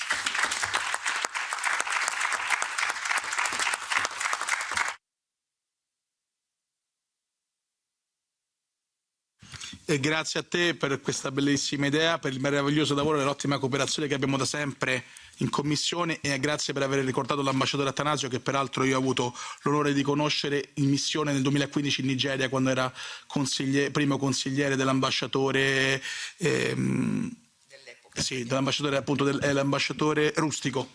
E grazie a te per questa bellissima idea, per il meraviglioso lavoro e l'ottima cooperazione che abbiamo da sempre in commissione, e grazie per aver ricordato l'ambasciatore Attanasio, che peraltro io ho avuto l'onore di conoscere in missione nel 2015 in Nigeria, quando era primo consigliere dell'ambasciatore sì, dell'ambasciatore appunto l'ambasciatore Rustico,